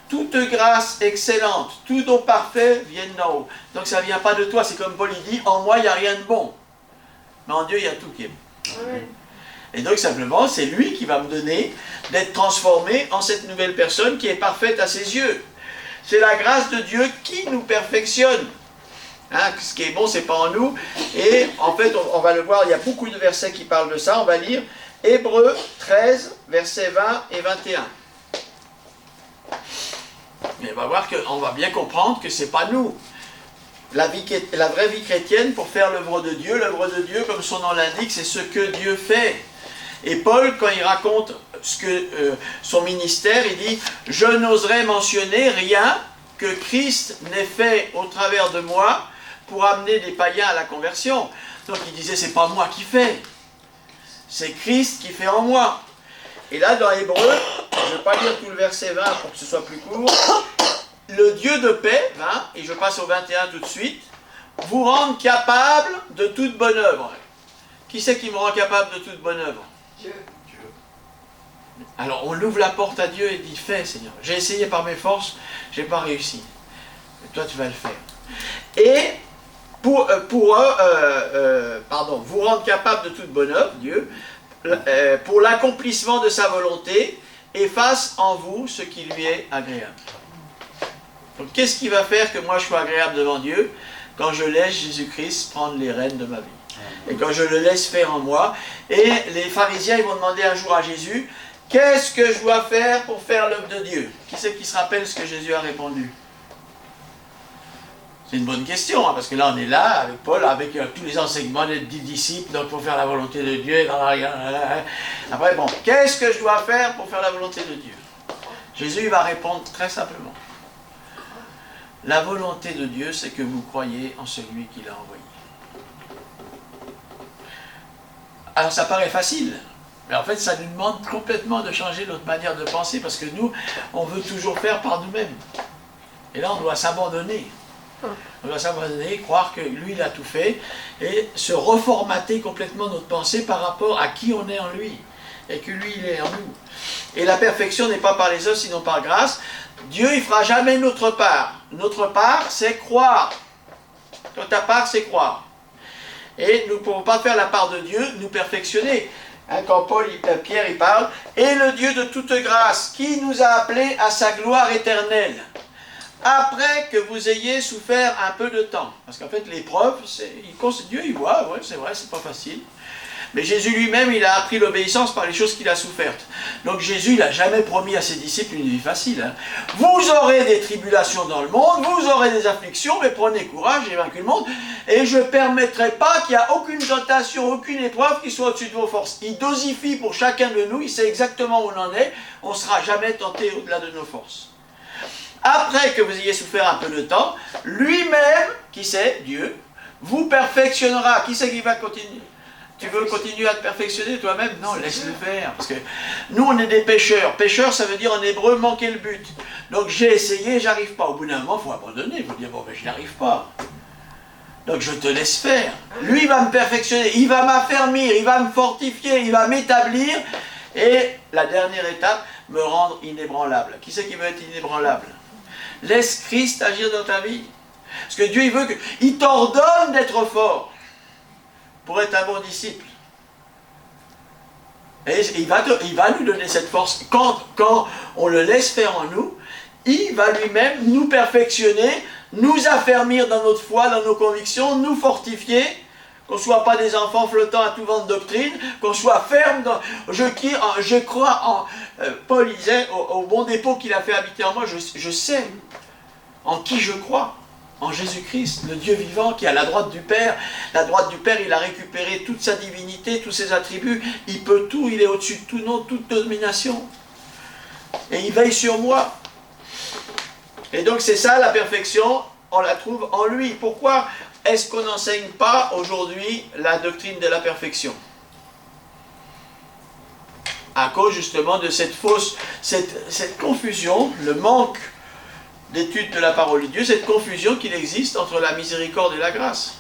Toute grâce excellente, tout don parfait viennent d'en haut. Donc ça ne vient pas de toi, c'est comme Paul il dit, en moi il n'y a rien de bon. Mais en Dieu il y a tout qui est bon. Amen. Et donc simplement, c'est lui qui va me donner d'être transformé en cette nouvelle personne qui est parfaite à ses yeux. C'est la grâce de Dieu qui nous perfectionne. Hein, ce qui est bon, c'est pas en nous. Et en fait, on va le voir, il y a beaucoup de versets qui parlent de ça. On va lire Hébreux 13, versets 20 et 21. Mais on va voir qu'on va bien comprendre que c'est pas nous. La vraie vie chrétienne, pour faire l'œuvre de Dieu, comme son nom l'indique, c'est ce que Dieu fait. Et Paul, quand il raconte son ministère, il dit « Je n'oserais mentionner rien que Christ n'ait fait au travers de moi pour amener des païens à la conversion. » Donc il disait « C'est pas moi qui fais, c'est Christ qui fait en moi. » Et là, dans Hébreux, je ne vais pas lire tout le verset 20 pour que ce soit plus court, le Dieu de paix, 20, et je passe au 21 tout de suite, vous rende capable de toute bonne œuvre. Qui c'est qui me rend capable de toute bonne œuvre? Dieu. Alors on ouvre la porte à Dieu et dit fais Seigneur. J'ai essayé par mes forces, je n'ai pas réussi. Mais toi tu vas le faire. Et vous rendre capable de toute bonne œuvre, Dieu, pour l'accomplissement de sa volonté, et fasse en vous ce qui lui est agréable. Donc qu'est-ce qui va faire que moi je sois agréable devant Dieu? Quand je laisse Jésus-Christ prendre les rênes de ma vie. Et quand je le laisse faire en moi. Et les pharisiens, ils vont demander un jour à Jésus, qu'est-ce que je dois faire pour faire l'œuvre de Dieu? Qui c'est qui se rappelle ce que Jésus a répondu? C'est une bonne question, hein, parce que là on est là avec Paul, avec tous les enseignements des 10 disciples, donc pour faire la volonté de Dieu. Après, bon, qu'est-ce que je dois faire pour faire la volonté de Dieu? Jésus va répondre très simplement. La volonté de Dieu, c'est que vous croyez en celui qui l'a envoyé. Alors ça paraît facile, mais en fait ça nous demande complètement de changer notre manière de penser, parce que nous, on veut toujours faire par nous-mêmes. Et là on doit s'abandonner. On doit s'abandonner, croire que lui il a tout fait, et se reformater complètement notre pensée par rapport à qui on est en lui, et que lui il est en nous. Et la perfection n'est pas par les œuvres, sinon par grâce. Dieu il ne fera jamais notre part. Notre part c'est croire. Toi, ta part c'est croire. Et nous ne pouvons pas faire la part de Dieu, nous perfectionner. Hein, quand Pierre il parle, et le Dieu de toute grâce, qui nous a appelés à sa gloire éternelle, après que vous ayez souffert un peu de temps. Parce qu'en fait, l'épreuve, Dieu il voit, ouais, c'est vrai, c'est pas facile. Mais Jésus lui-même, il a appris l'obéissance par les choses qu'il a souffertes. Donc Jésus, il n'a jamais promis à ses disciples une vie facile. Hein. Vous aurez des tribulations dans le monde, vous aurez des afflictions, mais prenez courage, j'ai vaincu le monde, et je ne permettrai pas qu'il y ait aucune tentation, aucune épreuve qui soit au-dessus de vos forces. Il dosifie pour chacun de nous, il sait exactement où on en est, on ne sera jamais tenté au-delà de nos forces. Après que vous ayez souffert un peu de temps, lui-même, qui c'est, Dieu, vous perfectionnera. Qui c'est qui va continuer? Tu veux continuer à te perfectionner toi-même? Non, laisse-le faire. Parce que nous, on est des pécheurs. Pécheur, ça veut dire en hébreu manquer le but. Donc j'ai essayé, j'arrive pas. Au bout d'un moment, il faut abandonner. Il faut dire, bon, mais je n'y arrive pas. Donc je te laisse faire. Lui, il va me perfectionner. Il va m'affermir. Il va me fortifier. Il va m'établir. Et la dernière étape, me rendre inébranlable. Qui c'est qui veut être inébranlable? Laisse Christ agir dans ta vie. Parce que Dieu, il veut il t'ordonne d'être fort pour être un bon disciple. Et il va nous donner cette force. Quand on le laisse faire en nous, il va lui-même nous perfectionner, nous affermir dans notre foi, dans nos convictions, nous fortifier, qu'on ne soit pas des enfants flottant à tout vent de doctrine, qu'on soit ferme dans... Je crois en... Paul disait, au bon dépôt qu'il a fait habiter en moi, je sais en qui je crois, en Jésus-Christ, le Dieu vivant qui est à la droite du Père. La droite du Père, il a récupéré toute sa divinité, tous ses attributs, il peut tout, il est au-dessus de tout nom, toute domination. Et il veille sur moi. Et donc c'est ça la perfection, on la trouve en lui. Pourquoi est-ce qu'on n'enseigne pas aujourd'hui la doctrine de la perfection? À cause justement de cette confusion, le manque d'étude de la parole de Dieu, cette confusion qu'il existe entre la miséricorde et la grâce.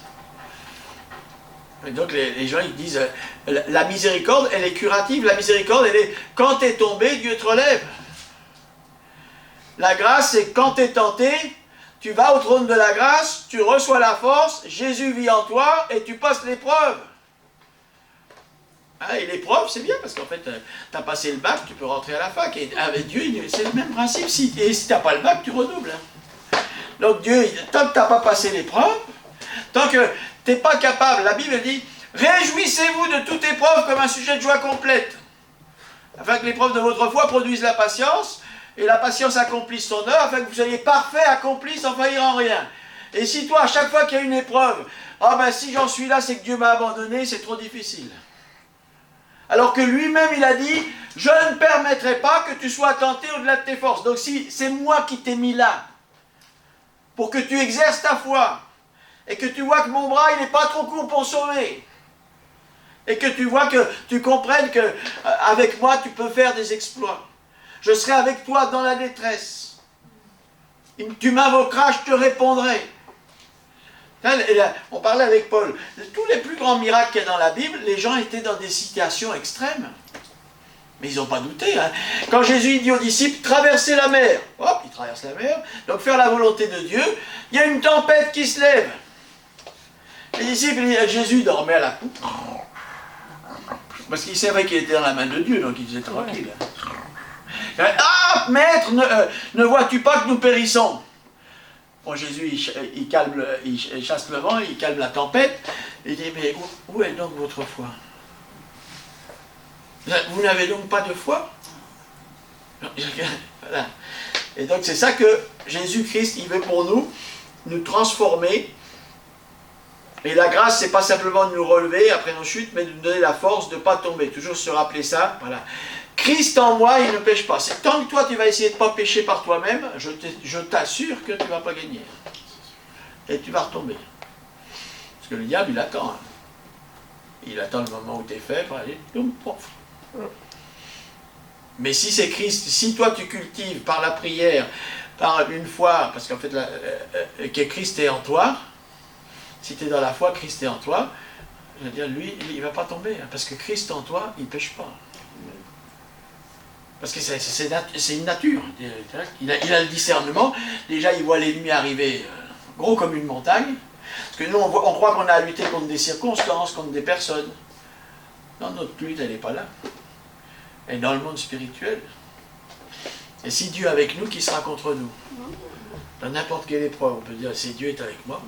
Et donc les gens ils disent, la miséricorde elle est curative, la miséricorde elle est, quand tu es tombé, Dieu te relève. La grâce c'est quand tu es tenté, tu vas au trône de la grâce, tu reçois la force, Jésus vit en toi et tu passes l'épreuve. Hein, et l'épreuve, c'est bien parce qu'en fait, tu as passé le bac, tu peux rentrer à la fac. Et avec Dieu, c'est le même principe. Et si tu n'as pas le bac, tu redoubles. Hein. Donc Dieu, tant que tu n'as pas passé l'épreuve, tant que tu n'es pas capable, la Bible dit, réjouissez-vous de toute épreuve comme un sujet de joie complète, afin que l'épreuve de votre foi produise la patience, et la patience accomplisse son œuvre, afin que vous soyez parfait, accompli, sans faillir en rien. Et si toi, à chaque fois qu'il y a une épreuve, ah ben si j'en suis là, c'est que Dieu m'a abandonné, c'est trop difficile. Alors que lui-même, il a dit, je ne permettrai pas que tu sois tenté au-delà de tes forces. Donc si c'est moi qui t'ai mis là, pour que tu exerces ta foi, et que tu vois que mon bras, il n'est pas trop court pour sauver, et que tu vois que tu comprennes qu'avec moi, tu peux faire des exploits. Je serai avec toi dans la détresse. Tu m'invoqueras, je te répondrai. On parlait avec Paul. Tous les plus grands miracles qu'il y a dans la Bible, les gens étaient dans des situations extrêmes. Mais ils n'ont pas douté. Hein. Quand Jésus dit aux disciples, traversez la mer. Hop, ils traversent la mer. Donc faire la volonté de Dieu. Il y a une tempête qui se lève. Les disciples, Jésus dormait à la poupe. Parce qu'il savait qu'il était dans la main de Dieu, donc il disait tranquille. Ah, maître, ne vois-tu pas que nous périssons? Bon, Jésus, il chasse le vent, il calme la tempête. Il dit, mais où est donc votre foi? Vous n'avez donc pas de foi? Voilà. Et donc c'est ça que Jésus-Christ, il veut pour nous. nous transformer. Et la grâce, c'est pas simplement de nous relever après nos chutes, mais de nous donner la force de ne pas tomber. Toujours se rappeler ça. Voilà. Christ en moi, il ne pêche pas. C'est tant que toi, tu vas essayer de ne pas pécher par toi-même, je t'assure que tu ne vas pas gagner. Et tu vas retomber. Parce que le diable, il attend. Hein. Il attend le moment où tu es fait, pour aller, mais si c'est Christ, si toi tu cultives par la prière, par une foi, parce qu'en fait, que Christ est en toi, si tu es dans la foi, Christ est en toi, je veux dire, lui, il ne va pas tomber, hein, parce que Christ en toi, il ne pêche pas. Parce que c'est une nature. Il a le discernement. Déjà, il voit l'ennemi arriver gros comme une montagne. Parce que nous, on croit qu'on a à lutter contre des circonstances, contre des personnes. Non, notre lutte, elle n'est pas là. Elle est dans le monde spirituel. Et si Dieu est avec nous, qui sera contre nous? Dans n'importe quelle épreuve, on peut dire, si Dieu est avec moi.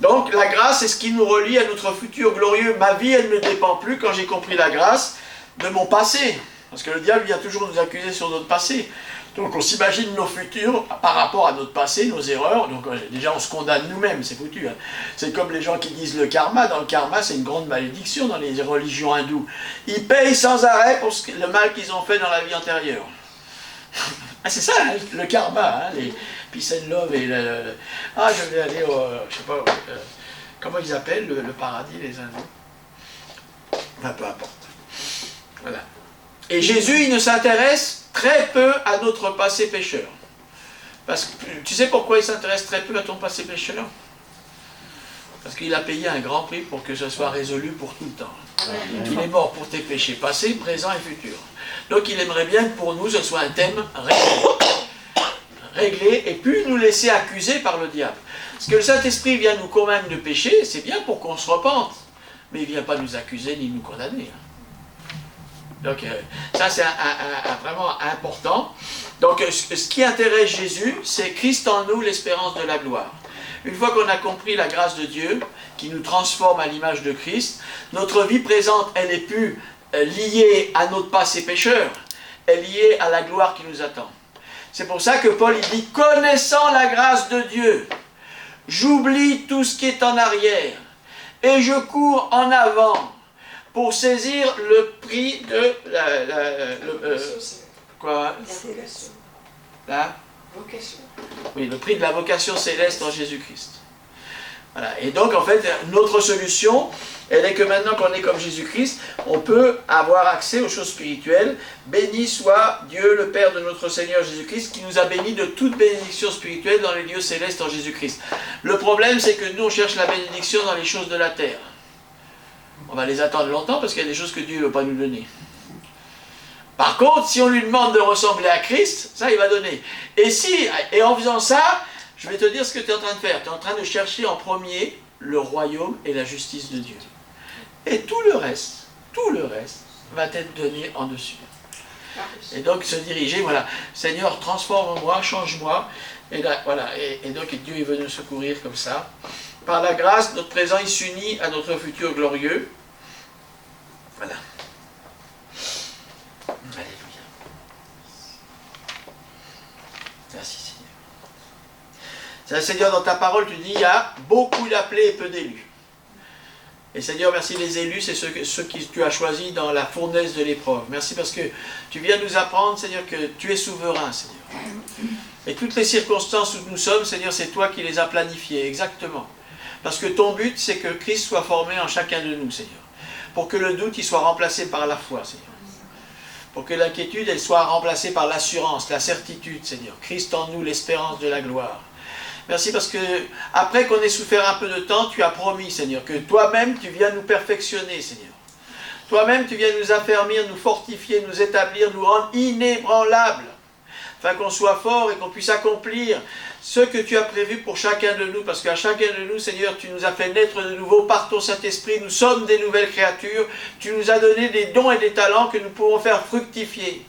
Donc, la grâce, c'est ce qui nous relie à notre futur glorieux. Ma vie, elle ne dépend plus, quand j'ai compris la grâce, de mon passé. Parce que le diable vient toujours nous accuser sur notre passé. Donc on s'imagine nos futurs par rapport à notre passé, nos erreurs. Donc déjà on se condamne nous-mêmes, c'est foutu. Hein. C'est comme les gens qui disent le karma. Dans le karma, c'est une grande malédiction dans les religions hindoues. Ils payent sans arrêt pour le mal qu'ils ont fait dans la vie antérieure. Ah, c'est ça, hein, le karma. Hein, les peace and love et ah, je vais aller au... je sais pas... comment ils appellent le paradis, les hindous? Enfin, peu importe. Voilà. Et Jésus, il ne s'intéresse très peu à notre passé pécheur. Parce que tu sais pourquoi il s'intéresse très peu à ton passé pécheur? Parce qu'il a payé un grand prix pour que ce soit résolu pour tout le temps. Il est mort pour tes péchés passés, présents et futurs. Donc il aimerait bien que pour nous ce soit un thème réglé et puis nous laisser accuser par le diable. Parce que le Saint-Esprit vient nous convaincre de péché, c'est bien pour qu'on se repente. Mais il ne vient pas nous accuser ni nous condamner. Donc ça c'est vraiment important. Donc ce qui intéresse Jésus, c'est Christ en nous, l'espérance de la gloire. Une fois qu'on a compris la grâce de Dieu, qui nous transforme à l'image de Christ, notre vie présente, elle n'est plus liée à notre passé pécheur, elle est liée à la gloire qui nous attend. C'est pour ça que Paul il dit, connaissant la grâce de Dieu, j'oublie tout ce qui est en arrière, et je cours en avant, pour saisir le prix de quoi? La vocation. Oui, le prix de la vocation céleste en Jésus-Christ. Voilà. Et donc, en fait, notre solution, elle est que maintenant qu'on est comme Jésus-Christ, on peut avoir accès aux choses spirituelles. Béni soit Dieu, le Père de notre Seigneur Jésus-Christ, qui nous a bénis de toute bénédiction spirituelle dans les lieux célestes en Jésus-Christ. Le problème, c'est que nous, on cherche la bénédiction dans les choses de la terre. On va les attendre longtemps parce qu'il y a des choses que Dieu ne veut pas nous donner. Par contre, si on lui demande de ressembler à Christ, ça il va donner. Et en faisant ça, je vais te dire ce que tu es en train de faire. Tu es en train de chercher en premier le royaume et la justice de Dieu. Et tout le reste va t'être donné en dessus. Et donc se diriger, voilà, Seigneur, transforme-moi, change-moi. Et là, voilà, et donc Dieu il veut nous secourir comme ça. Par la grâce, notre présent il s'unit à notre futur glorieux. Voilà. Alléluia. Merci Seigneur. Seigneur, dans ta parole, tu dis, il y a beaucoup d'appelés et peu d'élus. Et Seigneur, merci, les élus, c'est ceux que tu as choisis dans la fournaise de l'épreuve. Merci parce que tu viens nous apprendre, Seigneur, que tu es souverain, Seigneur. Et toutes les circonstances où nous sommes, Seigneur, c'est toi qui les as planifiées, exactement. Parce que ton but, c'est que Christ soit formé en chacun de nous, Seigneur. Pour que le doute, il soit remplacé par la foi, Seigneur. Pour que l'inquiétude, elle soit remplacée par l'assurance, la certitude, Seigneur. Christ en nous, l'espérance de la gloire. Merci parce que, après qu'on ait souffert un peu de temps, tu as promis, Seigneur, que toi-même, tu viens nous perfectionner, Seigneur. Toi-même, tu viens nous affermir, nous fortifier, nous établir, nous rendre inébranlables, afin qu'on soit fort et qu'on puisse accomplir ce que tu as prévu pour chacun de nous, parce qu'à chacun de nous, Seigneur, tu nous as fait naître de nouveau par ton Saint-Esprit, nous sommes des nouvelles créatures, tu nous as donné des dons et des talents que nous pouvons faire fructifier.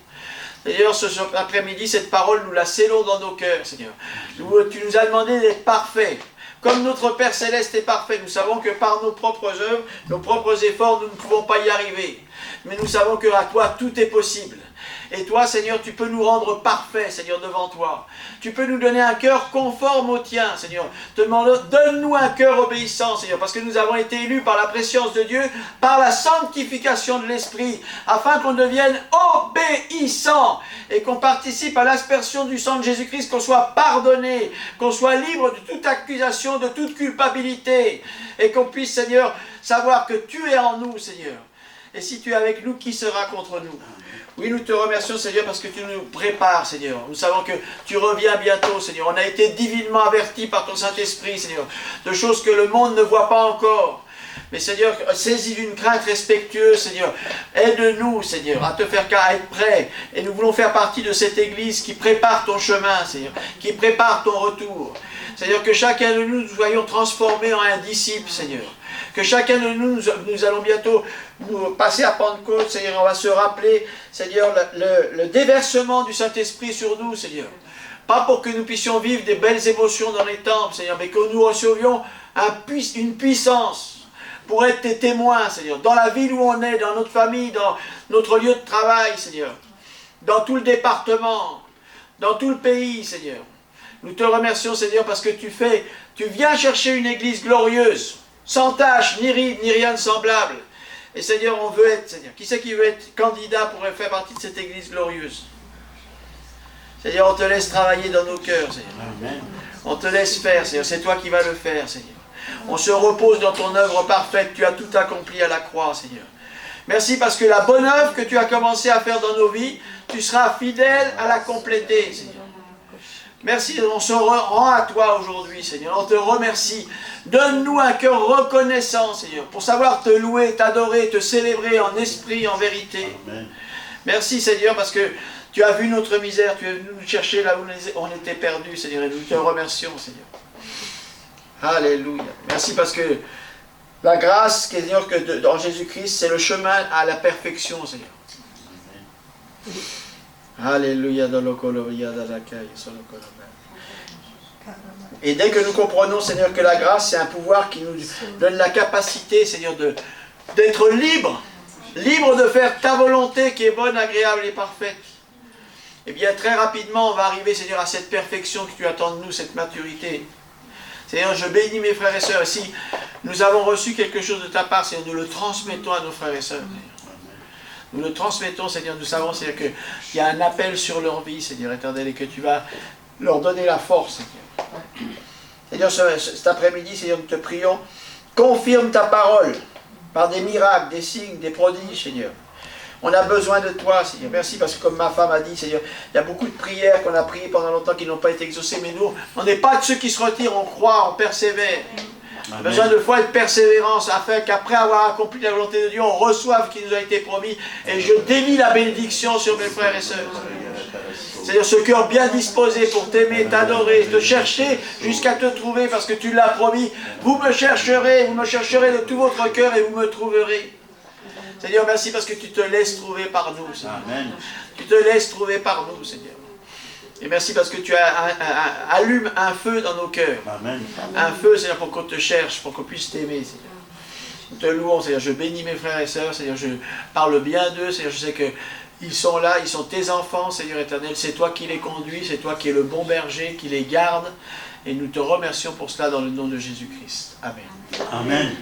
D'ailleurs, ce après-midi, cette parole, nous la scellons dans nos cœurs, Seigneur. Tu nous as demandé d'être parfaits. Comme notre Père Céleste est parfait, nous savons que par nos propres œuvres, nos propres efforts, nous ne pouvons pas y arriver. Mais nous savons qu'à toi, tout est possible. Et toi, Seigneur, tu peux nous rendre parfaits, Seigneur, devant toi. Tu peux nous donner un cœur conforme au tien, Seigneur. Donne-nous un cœur obéissant, Seigneur, parce que nous avons été élus par la préscience de Dieu, par la sanctification de l'Esprit, afin qu'on devienne obéissants et qu'on participe à l'aspersion du sang de Jésus-Christ, qu'on soit pardonné, qu'on soit libre de toute accusation, de toute culpabilité, et qu'on puisse, Seigneur, savoir que tu es en nous, Seigneur. Et si tu es avec nous, qui sera contre nous? Oui, nous te remercions, Seigneur, parce que tu nous prépares, Seigneur. Nous savons que tu reviens bientôt, Seigneur. On a été divinement avertis par ton Saint-Esprit, Seigneur, de choses que le monde ne voit pas encore. Mais Seigneur, saisis d'une crainte respectueuse, Seigneur. Aide-nous, Seigneur, à te faire qu'à être prêts. Et nous voulons faire partie de cette Église qui prépare ton chemin, Seigneur, qui prépare ton retour. Seigneur, que chacun de nous soyons transformés en un disciple, Seigneur. Que chacun de nous allons bientôt nous passer à Pentecôte, Seigneur. On va se rappeler, Seigneur, le déversement du Saint-Esprit sur nous, Seigneur. Pas pour que nous puissions vivre des belles émotions dans les temples, Seigneur, mais que nous recevions une puissance pour être tes témoins, Seigneur, dans la ville où on est, dans notre famille, dans notre lieu de travail, Seigneur, dans tout le département, dans tout le pays, Seigneur. Nous te remercions, Seigneur, parce que tu viens chercher une église glorieuse, sans tache, ni ride, ni rien de semblable. Et Seigneur, on veut être, Seigneur. Qui c'est qui veut être candidat pour faire partie de cette église glorieuse? Seigneur, on te laisse travailler dans nos cœurs, Seigneur. Amen. On te laisse faire, Seigneur. C'est toi qui vas le faire, Seigneur. On se repose dans ton œuvre parfaite. Tu as tout accompli à la croix, Seigneur. Merci parce que la bonne œuvre que tu as commencé à faire dans nos vies, tu seras fidèle à la compléter, Seigneur. Merci, on se rend à toi aujourd'hui, Seigneur. On te remercie. Donne-nous un cœur reconnaissant, Seigneur, pour savoir te louer, t'adorer, te célébrer en esprit, en vérité. Amen. Merci, Seigneur, parce que tu as vu notre misère, tu es venu nous chercher là où on était perdus, Seigneur, et nous te remercions, Seigneur. Alléluia. Merci parce que la grâce, Seigneur, que dans Jésus-Christ, c'est le chemin à la perfection, Seigneur. Alléluia. Et dès que nous comprenons, Seigneur, que la grâce, c'est un pouvoir qui nous donne la capacité, Seigneur, d'être libre, libre de faire ta volonté qui est bonne, agréable et parfaite. Eh bien, très rapidement, on va arriver, Seigneur, à cette perfection que tu attends de nous, cette maturité. Seigneur, je bénis mes frères et sœurs. Et si nous avons reçu quelque chose de ta part, Seigneur, nous le transmettons à nos frères et sœurs, Seigneur. Nous le transmettons, Seigneur. Nous savons, Seigneur, qu'il y a un appel sur leur vie, Seigneur éternel, et que tu vas leur donner la force, Seigneur. Seigneur, cet après-midi, Seigneur, nous te prions. Confirme ta parole par des miracles, des signes, des prodiges, Seigneur. On a besoin de toi, Seigneur. Merci parce que comme ma femme a dit, Seigneur, il y a beaucoup de prières qu'on a priées pendant longtemps qui n'ont pas été exaucées. Mais nous, on n'est pas de ceux qui se retirent, on croit, on persévère. On a besoin de foi et de persévérance afin qu'après avoir accompli la volonté de Dieu, on reçoive ce qui nous a été promis. Et je délie la bénédiction sur mes frères et sœurs. C'est-à-dire ce cœur bien disposé pour t'aimer, t'adorer, te chercher jusqu'à te trouver parce que tu l'as promis. Vous me chercherez de tout votre cœur et vous me trouverez. Seigneur, merci parce que tu te laisses trouver par nous, Seigneur. Amen. Tu te laisses trouver par nous, Seigneur. Et merci parce que tu allumes un feu dans nos cœurs. Amen. Un feu, Seigneur, pour qu'on te cherche, pour qu'on puisse t'aimer, Seigneur. Nous te louons, Seigneur. Je bénis mes frères et sœurs, Seigneur. Je parle bien d'eux, Seigneur. Je sais qu'ils sont là, ils sont tes enfants, Seigneur éternel. C'est toi qui les conduis, c'est toi qui es le bon berger, qui les garde. Et nous te remercions pour cela dans le nom de Jésus-Christ. Amen. Amen.